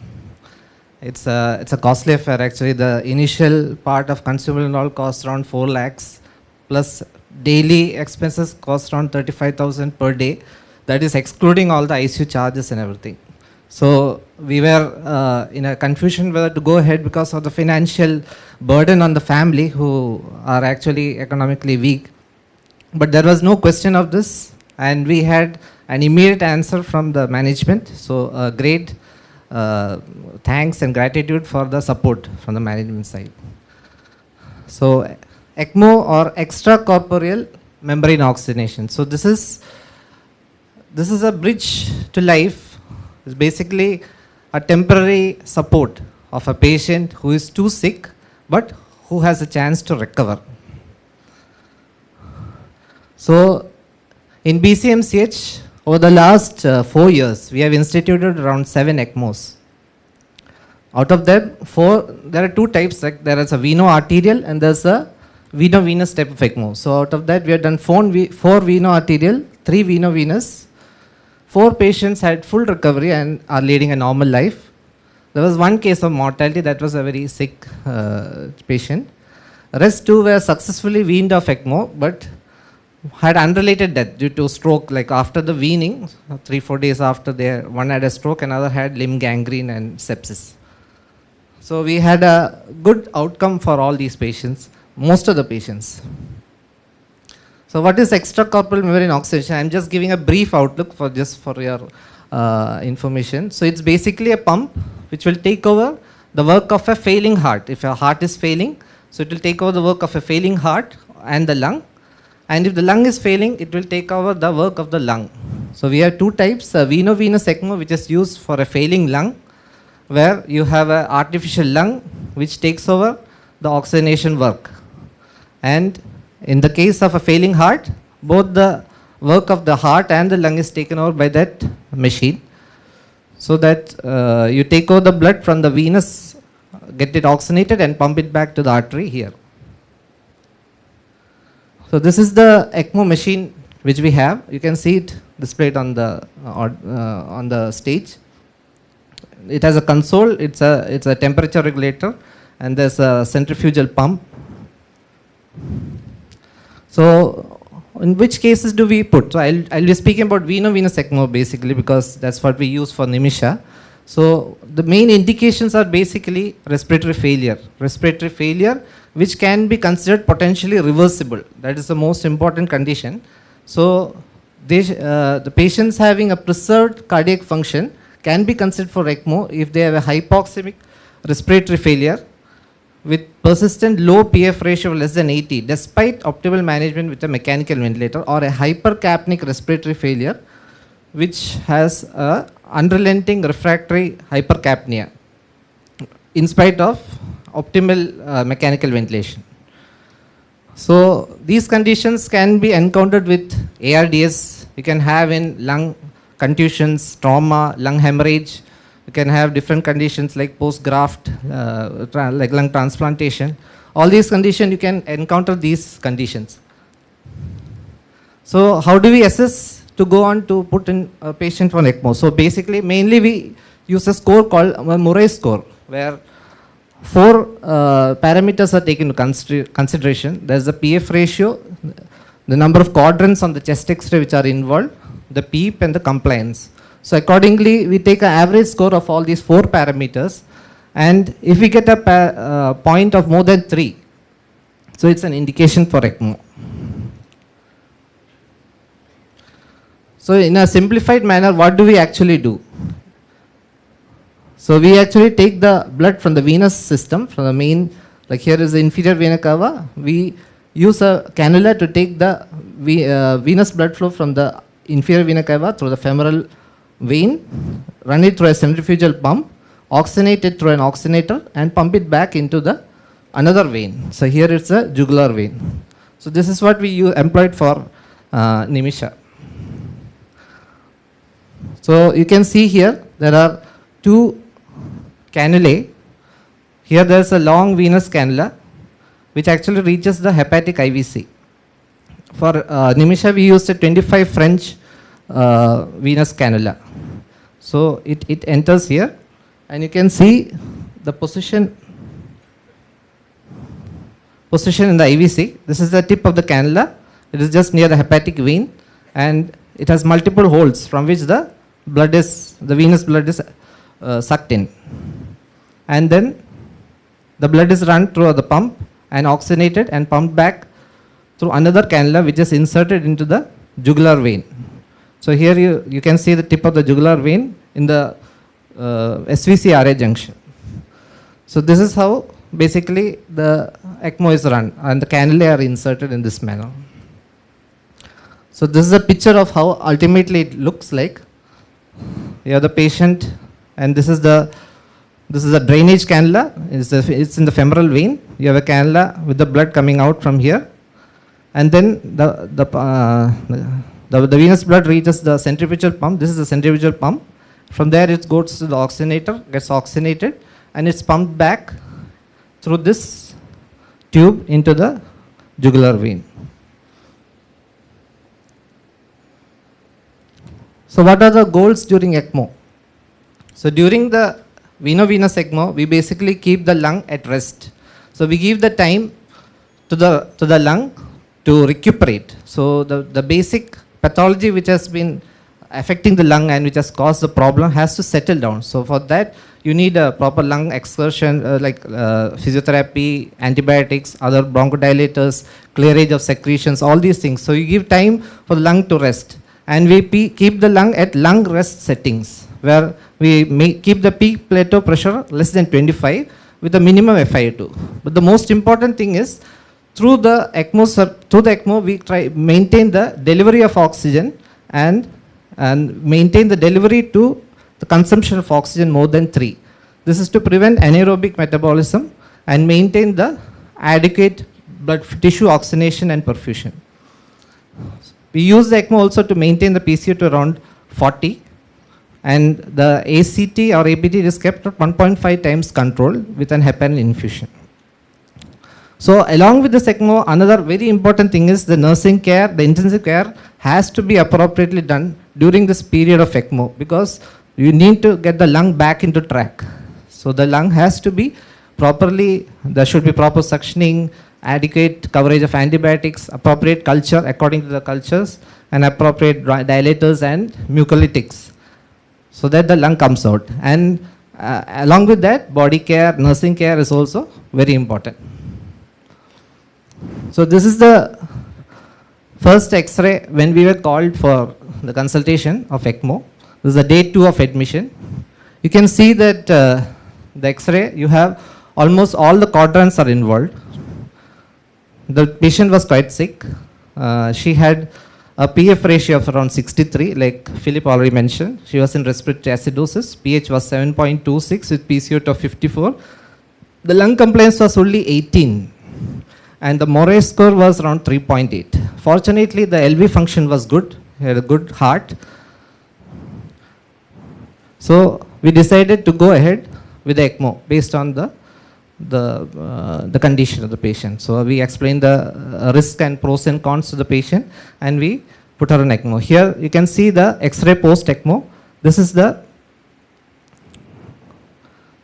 It's a costly affair actually. The initial part of consumable and all costs around 4 lakhs plus daily expenses cost around 35,000 per day. That is excluding all the ICU charges and everything. So we were in a confusion whether to go ahead because of the financial burden on the family who are actually economically weak. But there was no question of this, and we had an immediate answer from the management. So great thanks and gratitude for the support from the management side. So ECMO or extracorporeal membrane oxygenation. So this is a bridge to life. It's basically a temporary support of a patient who is too sick but who has a chance to recover. So in BCMCH, over the last 4 years, we have instituted around 7 ECMOs. Out of them, 4, there are 2 types. Like there is a veno-arterial and there's a veno-venous type of ECMO. So out of that, we have done 4 veno-arterial, 3 veno-venous. 4 patients had full recovery and are leading a normal life. There was 1 case of mortality, that was a very sick patient. Rest 2 were successfully weaned off ECMO, but had unrelated death due to stroke. Like after the weaning, 3-4 days after, one had a stroke, another had limb gangrene and sepsis. So we had a good outcome for all these patients, most of the patients. So what is extracorporeal membrane oxygenation? I'm just giving a brief outlook for your information. So it's basically a pump which will take over the work of a failing heart. If a heart is failing, so it will take over the work of a failing heart and the lung. And if the lung is failing, it will take over the work of the lung. So we have 2 types, a veno-venous ECMO, which is used for a failing lung, where you have an artificial lung which takes over the oxygenation work. And in the case of a failing heart, both the work of the heart and the lung is taken over by that machine. So that you take over the blood from the venous, get it oxygenated and pump it back to the artery here. So this is the ECMO machine which we have. You can see it displayed on the stage. It has a console, it's a temperature regulator, and there's a centrifugal pump. So in which cases do we put? So I'll be speaking about veno-venous ECMO basically, because that's what we use for Nimisha. So the main indications are basically respiratory failure which can be considered potentially reversible. That is the most important condition. So the patients having a preserved cardiac function can be considered for ECMO if they have a hypoxemic respiratory failure with persistent low PF ratio of less than 80 despite optimal management with a mechanical ventilator, or a hypercapnic respiratory failure which has a unrelenting refractory hypercapnia in spite of optimal mechanical ventilation. So these conditions can be encountered with ARDS. You can have in lung contusions, trauma, lung hemorrhage. You can have different conditions like post-graft, like lung transplantation. All these conditions, you can encounter these conditions. So how do we assess to go on to put in a patient for ECMO? So basically, mainly we use a score called a Murray score, where 4 parameters are taken into consideration. There's the PF ratio, the number of quadrants on the chest X-ray which are involved, the PEEP and the compliance. So accordingly, we take an average score of all these 4 parameters, and if we get a point of more than 3, so it's an indication for ECMO. So in a simplified manner, what do we actually do? So we actually take the blood from the venous system, from the main, like here is the inferior vena cava. We use a cannula to take the venous blood flow from the inferior vena cava through the femoral vein, run it through a centrifugal pump, oxygenate it through an oxygenator, and pump it back into the another vein. So here it's a jugular vein. So this is what we employed for Nimisha. So you can see here there are 2 cannulae. Here there is a long venous cannula which actually reaches the hepatic IVC. For Nimisha we used a 25 French venous cannula. So it enters here, and you can see the position in the IVC. This is the tip of the cannula. It is just near the hepatic vein, and it has multiple holes from which the venous blood is sucked in. And then the blood is run through the pump and oxygenated and pumped back through another cannula which is inserted into the jugular vein. So here you can see the tip of the jugular vein in the SVC-RA junction. So this is how basically the ECMO is run, and the cannulae are inserted in this manner. So this is a picture of how ultimately it looks like. You have the patient, and this is a drainage cannula. It's in the femoral vein. You have a cannula with the blood coming out from here, and then The venous blood reaches the centrifugal pump. This is the centrifugal pump. From there it goes to the oxygenator, gets oxygenated, and it's pumped back through this tube into the jugular vein. So what are the goals during ECMO? So during the veno-venous ECMO, we basically keep the lung at rest. So we give the time to the lung to recuperate. So the basic pathology which has been affecting the lung and which has caused the problem has to settle down. So for that, you need a proper lung excursion like physiotherapy, antibiotics, other bronchodilators, clearage of secretions, all these things. So you give time for the lung to rest. And we keep the lung at lung rest settings, where we keep the peak plateau pressure less than 25 with a minimum FiO2. But the most important thing is, through the ECMO, we try maintain the delivery of oxygen and maintain the delivery to the consumption of oxygen more than 3. This is to prevent anaerobic metabolism and maintain the adequate blood tissue oxygenation and perfusion. We use the ECMO also to maintain the PCO to around 40, and the ACT or APT is kept at 1.5 times control with an heparin infusion. So along with this ECMO, another very important thing is the nursing care, the intensive care has to be appropriately done during this period of ECMO, because you need to get the lung back into track. So the lung has to be properly, there should be proper suctioning, adequate coverage of antibiotics, appropriate culture according to the cultures, and appropriate dilators and mucolytics, so that the lung comes out. And along with that, body care, nursing care is also very important. So this is the first X-ray when we were called for the consultation of ECMO. This is the day 2 of admission. You can see that the X-ray, you have almost all the quadrants are involved. The patient was quite sick. She had a PF ratio of around 63, like Philip already mentioned. She was in respiratory acidosis. pH was 7.26 with PCO2 of 54. The lung compliance was only 18. And the Murray score was around 3.8. Fortunately, the LV function was good. He had a good heart. So we decided to go ahead with the ECMO based on the condition of the patient. So we explained the risk and pros and cons to the patient, and we put her on ECMO. Here you can see the X-ray post ECMO. This is the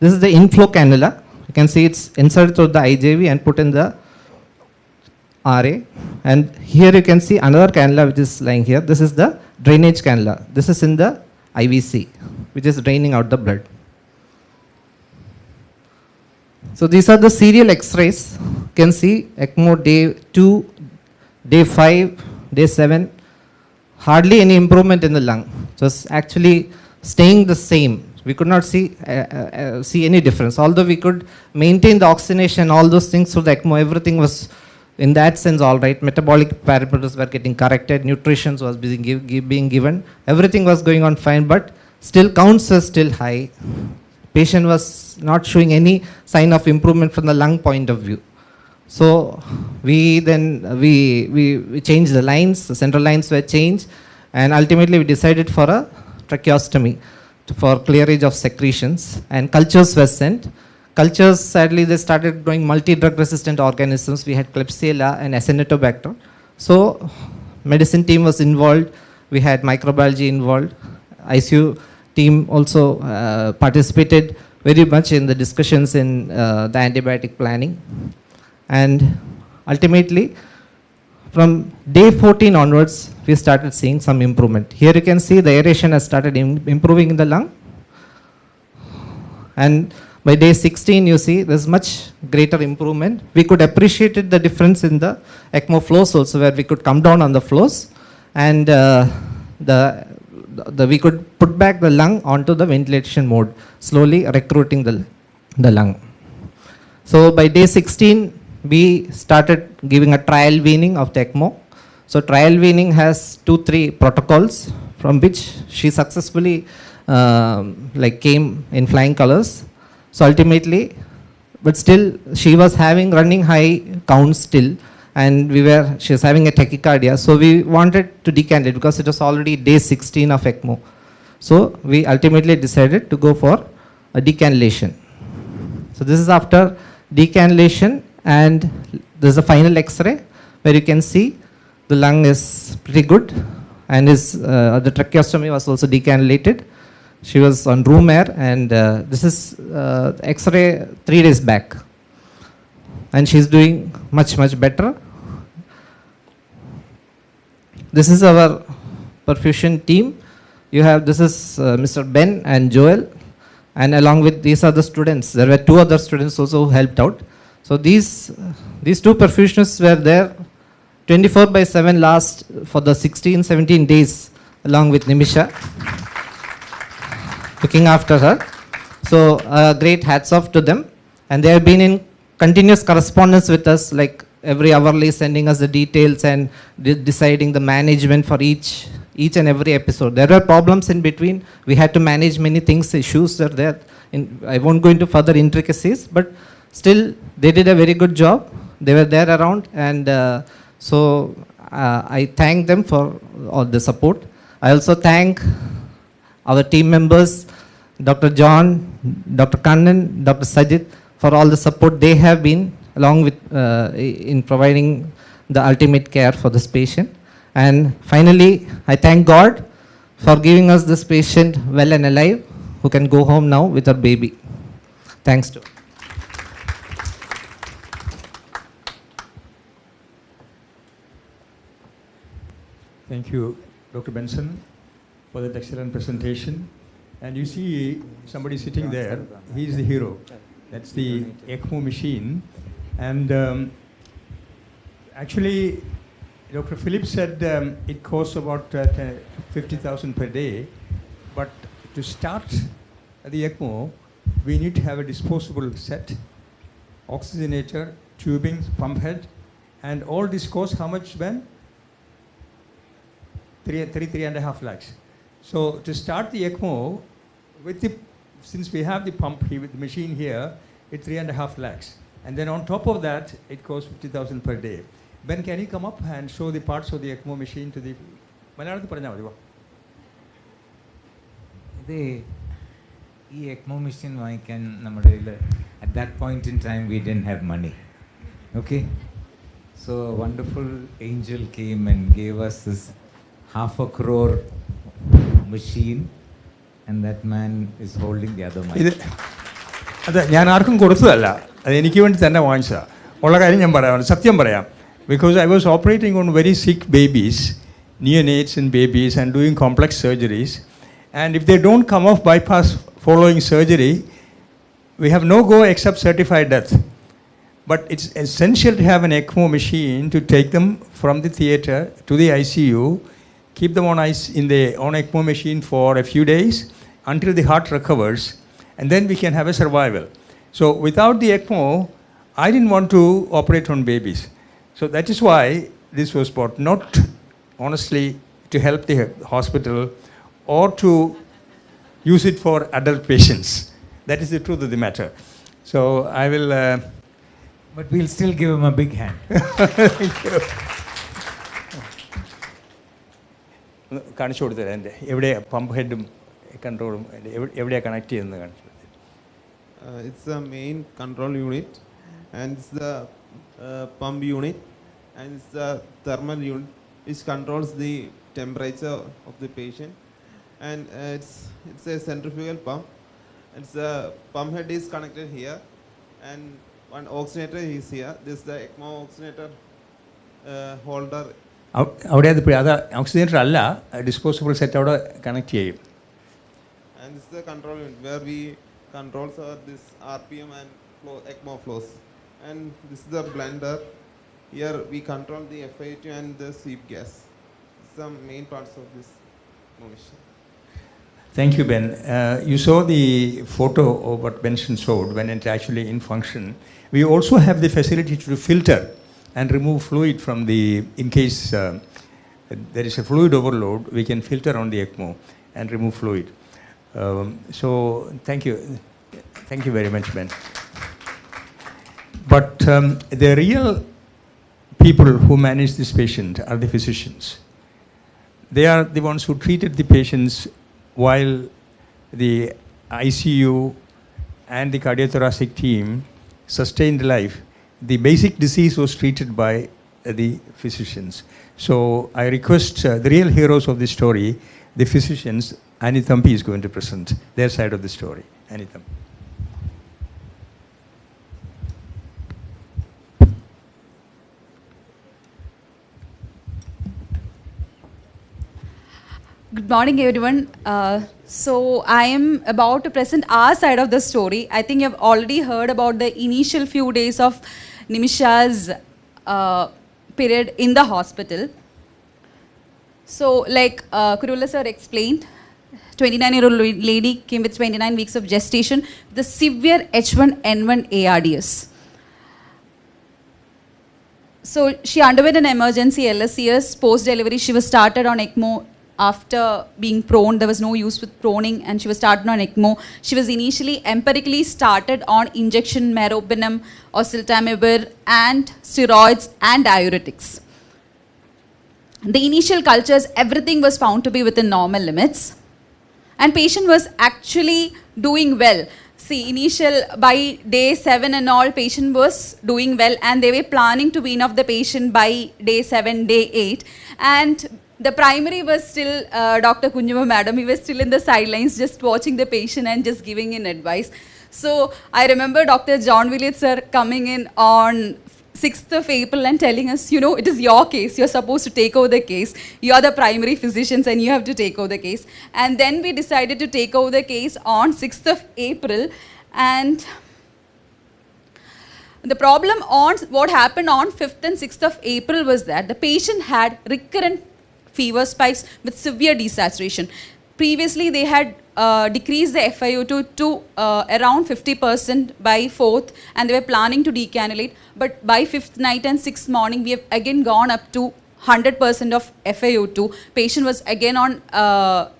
inflow cannula. You can see it's inserted through the IJV and put in the RA. And here you can see another cannula which is lying here. This is the drainage cannula. This is in the IVC, which is draining out the blood. So these are the serial X-rays. You can see ECMO day 2, day 5, day 7. Hardly any improvement in the lung. So it's actually staying the same. We could not see any difference. Although we could maintain the oxygenation, all those things through the ECMO, everything was in that sense all right. Metabolic parameters were getting corrected. Nutrition was being given. Everything was going on fine, but still counts are still high. Patient was not showing any sign of improvement from the lung point of view. So we changed the lines, the central lines were changed, and ultimately we decided for a tracheostomy for clearage of secretions, and cultures were sent. Cultures, sadly, they started growing multi-drug resistant organisms. We had Klebsiella and Acinetobacter. So medicine team was involved. We had microbiology involved. ICU team also participated very much in the discussions in the antibiotic planning. And ultimately, from day 14 onwards, we started seeing some improvement. Here you can see the aeration has started improving in the lung. And by day 16, you see there's much greater improvement. We could appreciate the difference in the ECMO flows also, where we could come down on the flows, and we could put back the lung onto the ventilation mode, slowly recruiting the lung. So by day 16, we started giving a trial weaning of the ECMO. So trial weaning has 2-3 protocols, from which she successfully came in flying colors. So ultimately, but still she was having running high counts still, and she was having a tachycardia. So we wanted to decant because it was already day 16 of ECMO. So we ultimately decided to go for a decannulation. So this is after decannulation, and there's a final X-ray where you can see the lung is pretty good, and the tracheostomy was also decannulated. She was on room air, and this is X-ray 3 days back, and she's doing much better. This is our perfusion team. This is Mr. Ben and Joel, and along with these are the students. There were 2 other students also who helped out. So these 2 perfusionists were there 24/7 last for the 16-17 days, along with Nimisha, looking after her. So great hats off to them, and they have been in continuous correspondence with us, like every hourly sending us the details and deciding the management for each and every episode. There were problems in between. We had to manage many things, issues are there. I won't go into further intricacies, but still they did a very good job. They were there around, and so I thank them for all the support. I also thank our team members, Dr. John, Dr. Kannan, Dr. Sajid, for all the support they have been along with in providing the ultimate care for this patient. And finally, I thank God for giving us this patient well and alive, who can go home now with her baby. Thanks to.
Thank you, Dr. Benson, for that excellent presentation. And you see somebody sitting there, he's the hero. That's the ECMO machine. And actually, Dr. Philip said it costs about 50,000 per day. But to start the ECMO, we need to have a disposable set, oxygenator, tubing, pump head, and all this costs how much, Ben? 3.5 lakhs. So to start the ECMO, since we have the pump here with the machine here, it's 3.5 lakhs. And then on top of that, it costs 50,000 per day. Ben, can you come up and show the parts of the ECMO machine to the...
ഈ ECMO machine വാങ്ങിക്കാൻ നമ്മുടെ at that point in time we didn't have money. Okay? So a wonderful angel came and gave us this 500 crore machine, and that man is holding the other mic.
അതെ, ഞാൻ ആർക്കും കൊടുത്തതല്ല, അത് എനിക്ക് വേണ്ടി തന്നെ വാങ്ങിച്ചതാണ്. ഉള്ള കാര്യം ഞാൻ പറയാം, സത്യം പറയാം. Because I was operating on very sick babies, neonates and babies, and doing complex surgeries. And if they don't come off bypass following surgery, we have no go except certified death. But it's essential to have an ECMO machine to take them from the theater to the ICU, keep them on ECMO machine for a few days until the heart recovers, and then we can have a survival. So without the ECMO, I didn't want to operate on babies. So that is why this was bought, not honestly to help the hospital or to use it for adult patients. That is the truth of the matter. So I will...
But we'll still give him a big hand.
Thank you. കാണിച്ചു കൊടുത്തത് എൻ്റെ എവിടെയാണ് pump ഹെഡും കൺട്രോളും എവിടെയാണ് connect ചെയ്യുന്നത് കാണിച്ചു.
It's the main control unit, and it's the pump unit, and it's the thermal unit which controls the temperature of the patient, and it's a centrifugal pump. It's the pump head is connected here, and one oxygenator is here. This is the ECMO oxygenator holder.
അവിടെ അത് ഓക്സിജനേറ്റർ അല്ല, disposable set അവിടെ connect ചെയ്യും.
And this is the control unit where we controls this RPM and ECMO flows. And this is the blender. Here we control the FIT and the sweep gas. This is the main parts of this machine.
Thank you, Ben. You saw the photo of what Benson showed when it's actually in function. We also have the facility to filter and remove fluid from in case there is a fluid overload, we can filter on the ECMO and remove fluid. So thank you. Thank you very much, Ben. But the real people who manage this patient are the physicians. They are the ones who treated the patients while the ICU and the cardiothoracic team sustained life. The basic disease was treated by the physicians. So I request the real heroes of this story, the physicians. Thampi is going to present their side of the story. Thampi.
Good morning, everyone. So I am about to present our side of the story. I think you've already heard about the initial few days of Nimisha's period in the hospital. So like Kuruvilla sir explained, 29-year-old lady came with 29 weeks of gestation, the severe H1N1 ARDS. So she underwent an emergency LSCS. Post-delivery, she was started on ECMO. After being prone, there was no use with proning, and she was started on ECMO. She was initially empirically started on injection meropenem, oseltamivir, and steroids and diuretics. The initial cultures, everything was found to be within normal limits, and patient was actually doing well. See, by day 7 and all, patient was doing well, and they were planning to wean off the patient by day 7, day 8, and the primary was still Dr. Kunjuma madam. He was still in the sidelines just watching the patient and just giving in advice. So I remember Dr. John Valliattu sir coming in on 6th of April and telling us, you know, it is your case. You're supposed to take over the case. You're the primary physicians and you have to take over the case. And then we decided to take over the case on 6th of April. And the problem on what happened on 5th and 6th of April was that the patient had recurrent fever spikes with severe desaturation. Previously, they had decreased the FiO2 to around 50% by 4th, and they were planning to decannulate. But by 5th night and 6th morning, we have again gone up to 100% of FiO2. Patient was again on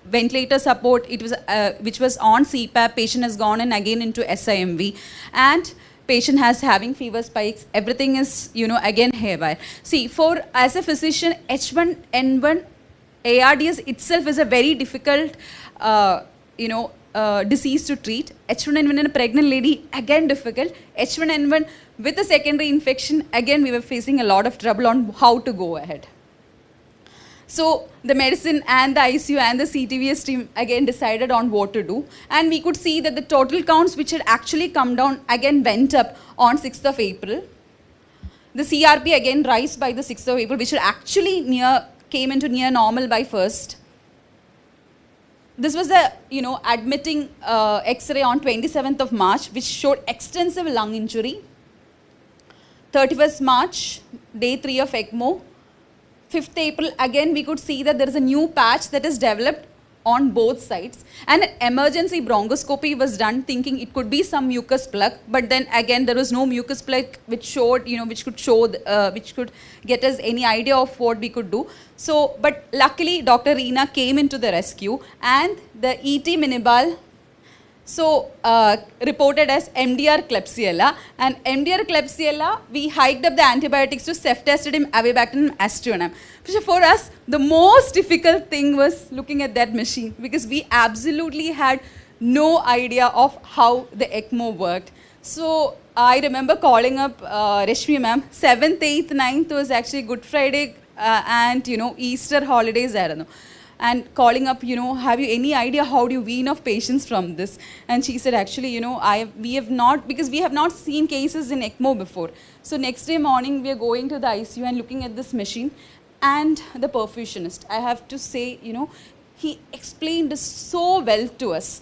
ventilator support. It was which was on CPAP. Patient has gone in again into SIMV, and patient has having fever spikes. Everything is, you know, again haywire. See, as a physician, H1N1 ARDS itself is a very difficult, disease to treat. H1N1 in a pregnant lady, again difficult. H1N1 with a secondary infection, again we were facing a lot of trouble on how to go ahead. So the medicine and the ICU and the CTVS team again decided on what to do. And we could see that the total counts which had actually come down again went up on 6th of April. The CRP again rise by the 6th of April, which had actually came into near normal by 1st. This was the, admitting X-ray on 27th of March, which showed extensive lung injury. 31st March, day 3 of ECMO. 5th April, again we could see that there is a new patch that is developed on both sides, and an emergency bronchoscopy was done thinking it could be some mucus plug, but then again there was no mucus plug which showed, which could get us any idea of what we could do. So, but luckily Dr. Reena came into the rescue, and the ET minibal reported as MDR Klebsiella, and MDR Klebsiella, we hiked up the antibiotics to ceftazidime, avibactam, aztreonam. For us, the most difficult thing was looking at that machine, because we absolutely had no idea of how the ECMO worked. So I remember calling up Rashmi ma'am. 7th, 8th, 9th was actually Good Friday and Easter holidays. And calling up, have you any idea how do you wean off patients from this? And she said, actually, we have not, because we have not seen cases in ECMO before. So next day morning, we are going to the ICU and looking at this machine, and the perfusionist, I have to say, he explained this so well to us.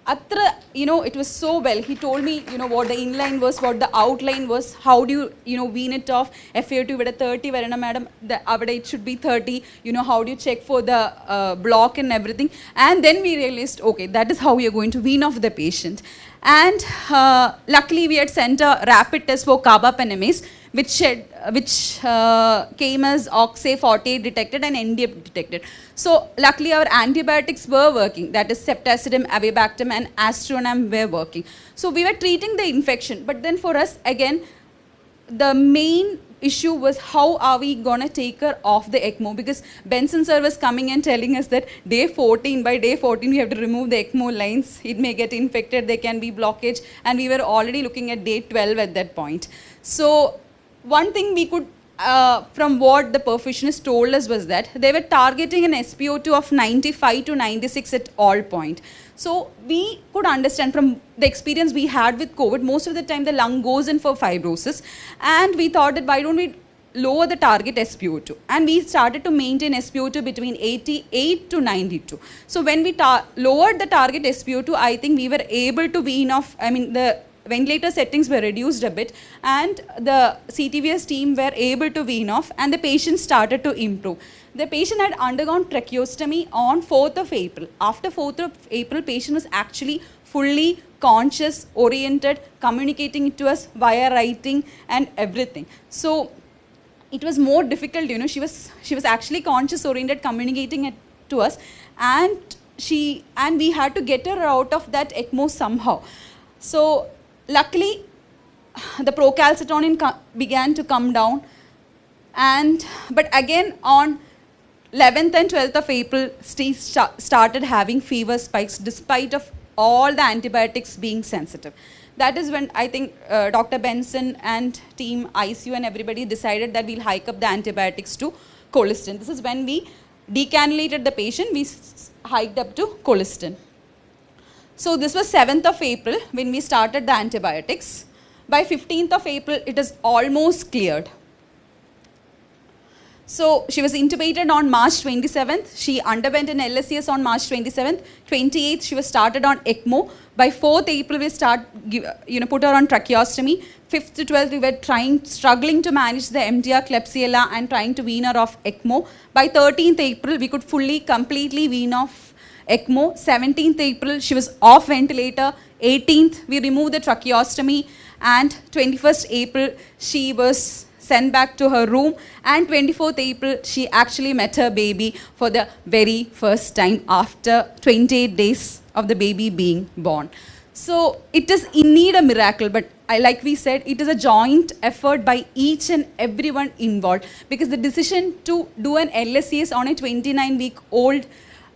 It was so well. He told me, what the inline was, what the outline was, how do you, wean it off. FAO2 with a 30, madam, it should be 30. How do you check for the block and everything. And then we realized, okay, that is how we are going to wean off the patient. And luckily, we had sent a rapid test for carbapenemase, which came as OXA48 detected and NDF detected. So luckily our antibiotics were working, that is ceftazidime, avibactam and aztreonam were working. So we were treating the infection, but then for us again, the main issue was how are we going to take her off the ECMO, because Benson sir was coming and telling us that by day 14 we have to remove the ECMO lines, it may get infected, there can be blockage, and we were already looking at day 12 at that point. So one thing we could, from what the perfusionist told us, was that they were targeting an SpO2 of 95 to 96 at all point. So we could understand from the experience we had with COVID, most of the time the lung goes in for fibrosis, and we thought that why don't we lower the target SpO2, and we started to maintain SpO2 between 88 to 92. So when we lowered the target SpO2, I think we were able to wean off, the ventilator settings were reduced a bit, and the CTVS team were able to wean off, and the patient started to improve. The patient had undergone tracheostomy on 4th of April. After 4th of April, patient was actually fully conscious, oriented, communicating to us via writing and everything. So it was more difficult, she was actually conscious, oriented, communicating it to us, and we had to get her out of that ECMO somehow. So luckily, the procalcitonin began to come down, but again on 11th and 12th of April, she started having fever spikes despite of all the antibiotics being sensitive. That is when I think Dr. Benson and team ICU and everybody decided that we'll hike up the antibiotics to colistin. This is when we decannulated the patient, we hiked up to colistin. So this was 7th of April when we started the antibiotics. By 15th of April, it is almost cleared. So she was intubated on March 27th. She underwent an LSCS on March 27th. 28th, she was started on ECMO. By 4th April, we put her on tracheostomy. 5th to 12th, we were struggling to manage the MDR Klebsiella and trying to wean her off ECMO. By 13th April, we could completely wean off ECMO. 17th April, she was off ventilator. 18th, we removed the tracheostomy. And 21st April, she was sent back to her room, and 24th April, she actually met her baby for the very first time after 28 days of the baby being born. So it is indeed a miracle, but like we said, it is a joint effort by each and everyone involved, because the decision to do an LSCS on a 29-week-old,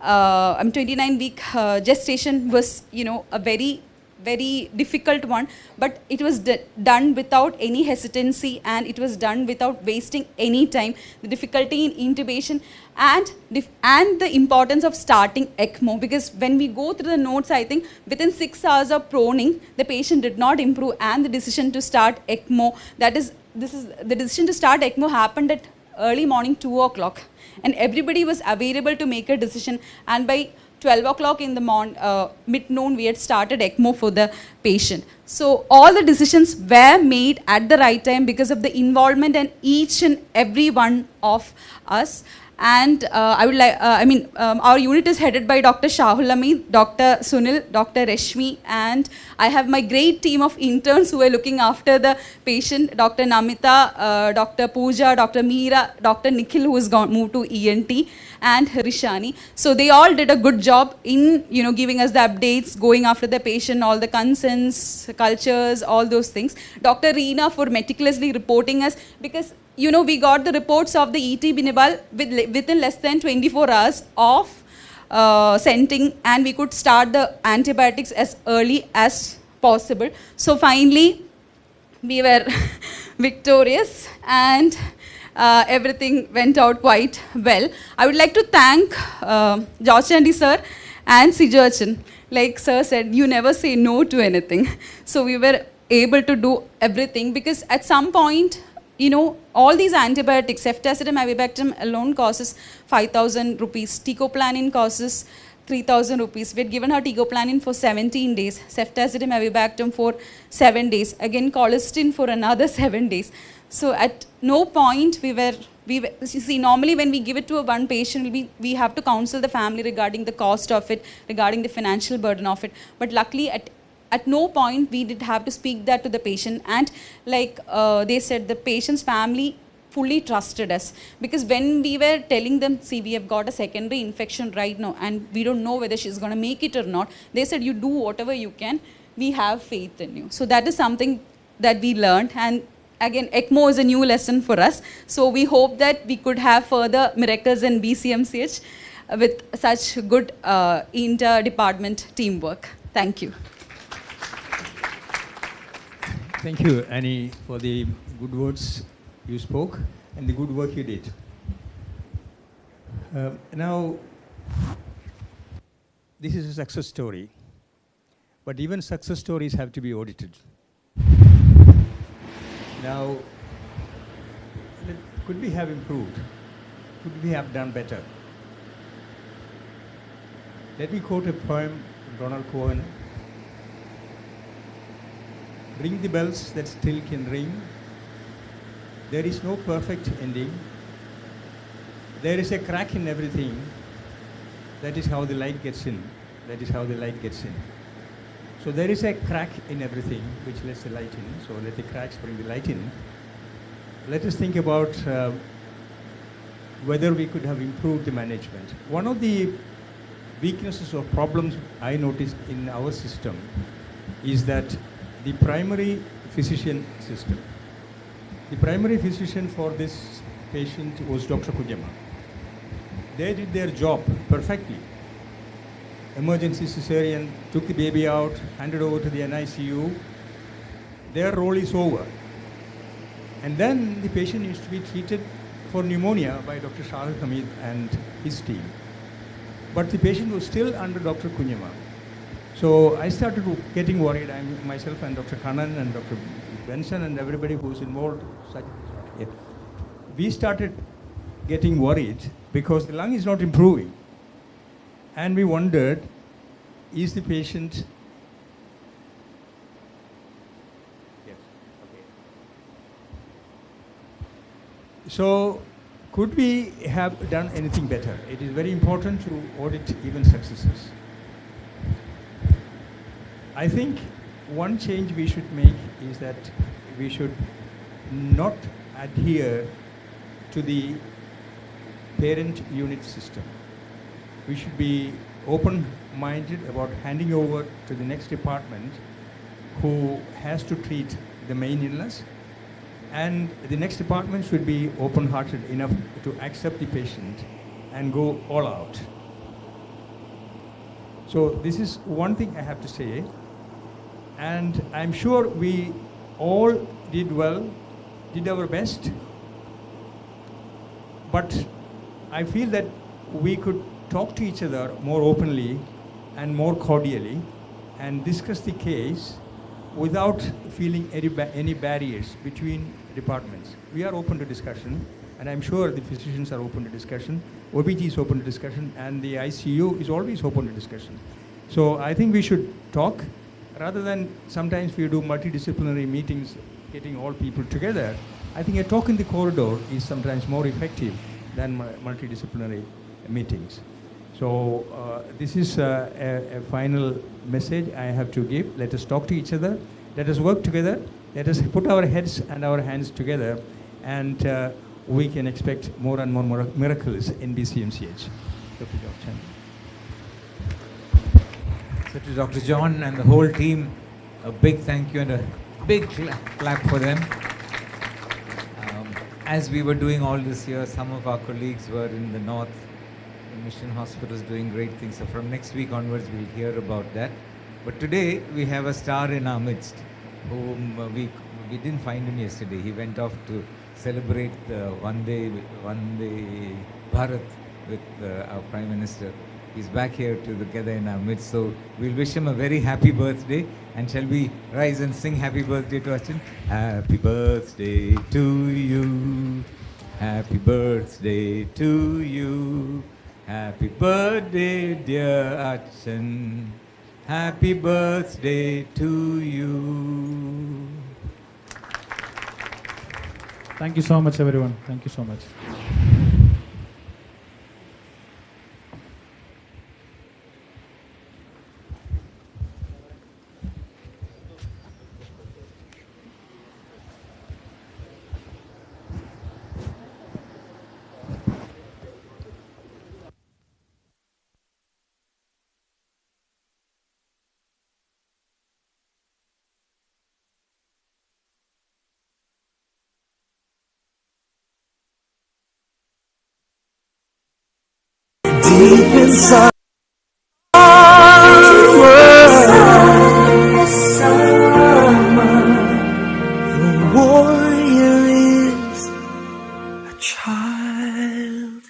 29-week gestation was, a very difficult one, but it was done without any hesitancy, and it was done without wasting any time. The difficulty in intubation and the importance of starting ECMO, because when we go through the notes, I think within 6 hours of proning, the patient did not improve, and the decision to start ECMO, the decision to start ECMO happened at early morning 2 o'clock, and everybody was available to make a decision, and by 12 o'clock in the mid-noon, we had started ECMO for the patient. So all the decisions were made at the right time because of the involvement and each and every one of us. And I would like, our unit is headed by Dr. Shahul Amit, Dr. Sunil, Dr. Reshmi, and I have my great team of interns who are looking after the patient, Dr. Namita, Dr. Pooja, Dr. Meera, Dr. Nikhil, who has moved to ENT, and Rishani. So they all did a good job in, giving us the updates, going after the patient, all the consents, cultures, all those things. Dr. Reena for meticulously reporting us, because we got the reports of the ET Binibal within less than 24 hours of sending, and we could start the antibiotics as early as possible. So finally, we were victorious, and everything went out quite well. I would like to thank George Chandy sir and Sijachan. Like sir said, you never say no to anything. So we were able to do everything, because at some point, all these antibiotics, ceftazidime, avibactam alone costs 5,000 rupees. Ticoplanin costs 3,000 rupees. We had given her ticoplanin for 17 days. Ceftazidime, avibactam for 7 days. Again, colistin for another 7 days. So at no point see, normally when we give it to one patient, we have to counsel the family regarding the cost of it, regarding the financial burden of it. But luckily, at no point we did have to speak that to the patient, and like they said, the patient's family fully trusted us, because when we were telling them, see, we have got a secondary infection right now and we don't know whether she's going to make it or not, they said, you do whatever you can, we have faith in you. So that is something that we learned, and again, ECMO is a new lesson for us. So we hope that we could have further miracles in BCMCH with such good inter-department teamwork. Thank you.
Thank you, Annie, for the good words you spoke and the good work you did. Now, this is a success story, but even success stories have to be audited. Now, could we have improved? Could we have done better? Let me quote a poem from Ronald Cohen. Ring the bells that still can ring. There is no perfect ending. There is a crack in everything. That is how the light gets in. That is how the light gets in. So there is a crack in everything which lets the light in. So let the cracks bring the light in. Let us think about whether we could have improved the management. One of the weaknesses or problems I noticed in our system is that the primary physician system. The primary physician for this patient was Dr. Kujama. They did their job perfectly. Emergency cesarean, took the baby out, handed over to the NICU. Their role is over. And then the patient needs to be treated for pneumonia by Dr. Shahid Hamid and his team. But the patient was still under Dr. Kunyama. So I started getting worried. Myself and Dr. Kannan and Dr. Benson and everybody who's involved, we started getting worried because the lung is not improving. And we wondered, is the patient... Yes, okay. So could we have done anything better? It is very important to audit even successes. I think one change we should make is that we should not adhere to the parent unit system. We should be open-minded about handing over to the next department who has to treat the main illness, and the next department should be open-hearted enough to accept the patient and go all out. So this is one thing I have to say. And I'm sure we all did well, did our best. But I feel that we could talk to each other more openly and more cordially and discuss the case without feeling any barriers between departments. We are open to discussion, and I'm sure the physicians are open to discussion, OBG is open to discussion, and the ICU is always open to discussion. So I think we should talk. Rather than sometimes we do multidisciplinary meetings, getting all people together, I think a talk in the corridor is sometimes more effective than multidisciplinary meetings. So this is a final message I have to give. Let us talk to each other. Let us work together. Let us put our heads and our hands together, and we can expect more and more miracles in BCMCH. Dr. George.
So to Dr. John and the whole team, a big thank you and a big clap for them. As we were doing all this year, some of our colleagues were in the north, the mission hospitals doing great things. So from next week onwards, we'll hear about that. But today, we have a star in our midst, whom we didn't find him yesterday. He went off to celebrate the one day Bharat with our Prime Minister. He's back here together in our midst, so we'll wish him a very happy birthday. And shall we rise and sing happy birthday to Achin? Happy birthday to you. Happy birthday to you. Happy birthday, dear Achin. Happy birthday to you.
Thank you so much, everyone. Thank you so much.
deep inside. The warrior is a child.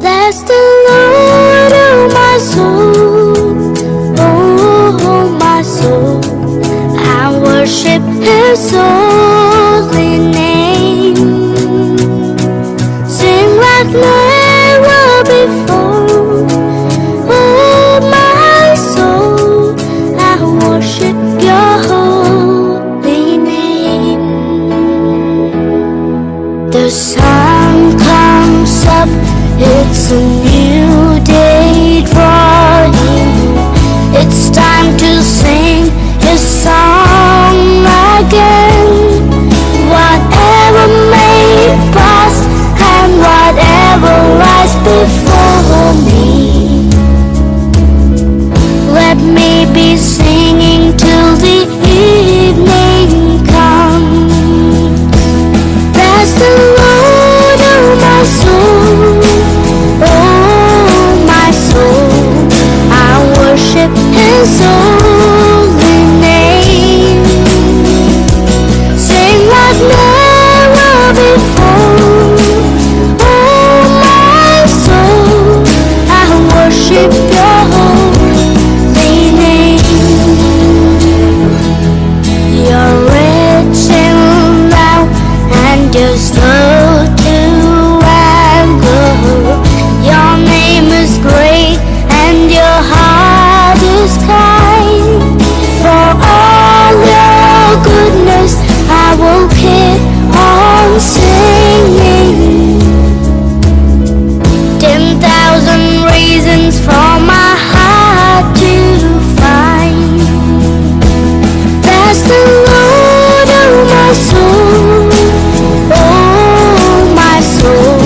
Bless the Lord, oh my soul, oh my soul, I worship His holy name. Sing like never before, oh my soul, I worship Your holy name. The sun comes up, it's a new day drawing. It's time to sing His song again. Whatever may pass and whatever lies before me, let me be singing till the evening comes. Bless the Lord, oh my soul, oh my soul, I worship His holy name. Sing like never before, oh my soul, I worship Your holy name. You're rich and loud and You're slow to anger. Your name is great and Your heart is kind. For all Your goodness I will keep on singing. 10,000 reasons for my heart to find. Bless the Lord, oh my soul, oh my soul,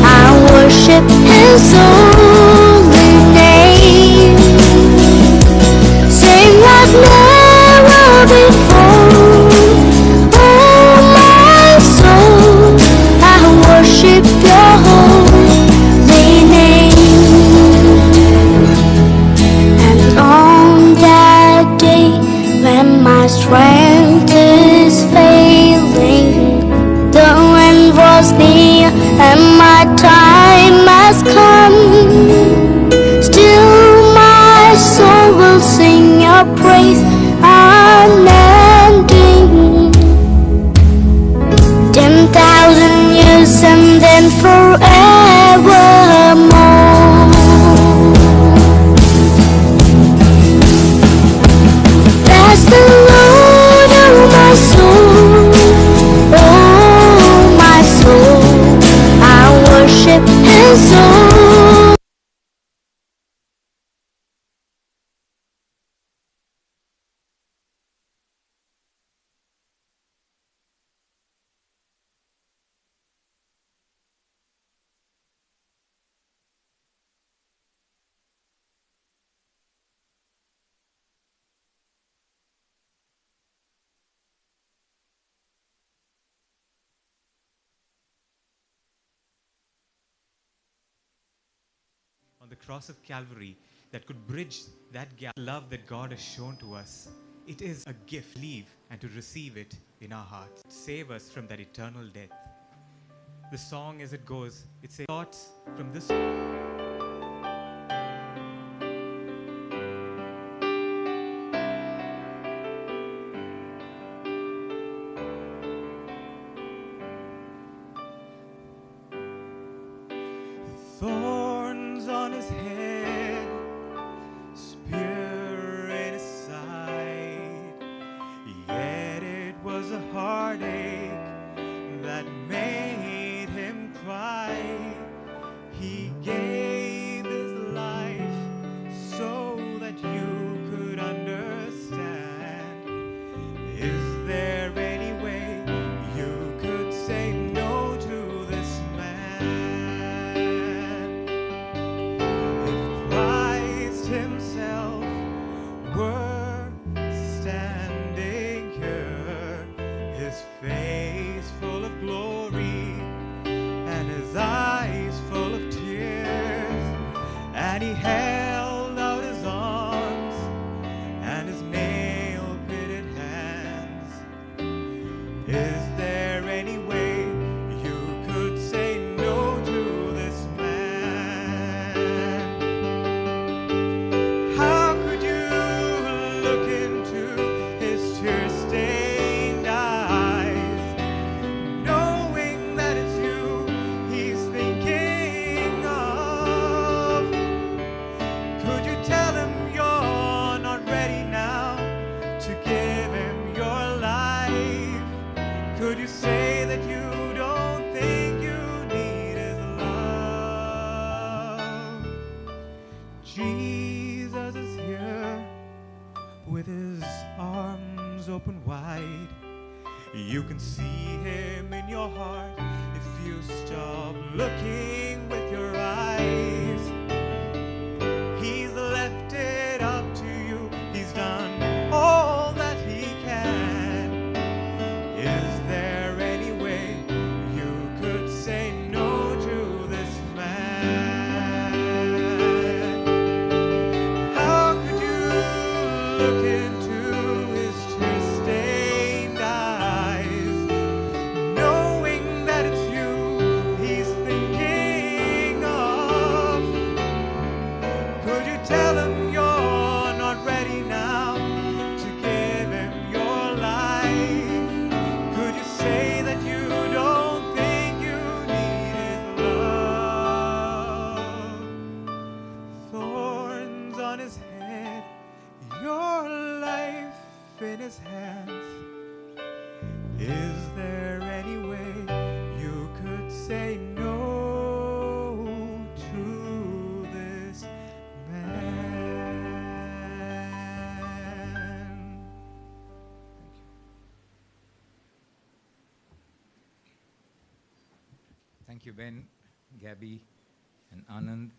I worship His holy name. Sing like never before, oh my soul, I worship Your holy name. And on that day when my strength is failing, the end was near and my time has come, still my soul will sing Your praise unending. 10,000 years and then forevermore. Bless the Lord, oh my soul, oh my soul, I worship His holy.
On the cross of Calvary that could bridge that gap, love that God has shown to us. It is a gift, leave and to receive it in our hearts. Save us from that eternal death. The song as it goes, it says thoughts from this. Thorns on his head, spear in his side, yet it was a heartache that made him cry. He gave his life so that you could understand. Is there any way you could say no to this man? If Christ himself were standing here, his face full of glory and his eyes full of tears, and he held out his arms and his nail-pitted hands, is there any way you could say no to this man? How could you look into his tear-stained eyes, knowing that it's you he's thinking of? Could you tell him you're not ready now to give him your life? Could you say that you don't think you need his love? Jesus is here with his arms open wide. You can see him in your heart if you stop looking with your eyes. He's left it up to you. He's done all that he can. Is there any way you could say no to this man? How could you look into his tear-stained eyes, knowing that it's you he's thinking of? Could you tell him you're not ready now to give him your life? Could you say that you don't think you need his love? Thorns on his head, your life in his hands. Is there any way you could say no to this man?
Thank you, Ben, Gabby, and Anand.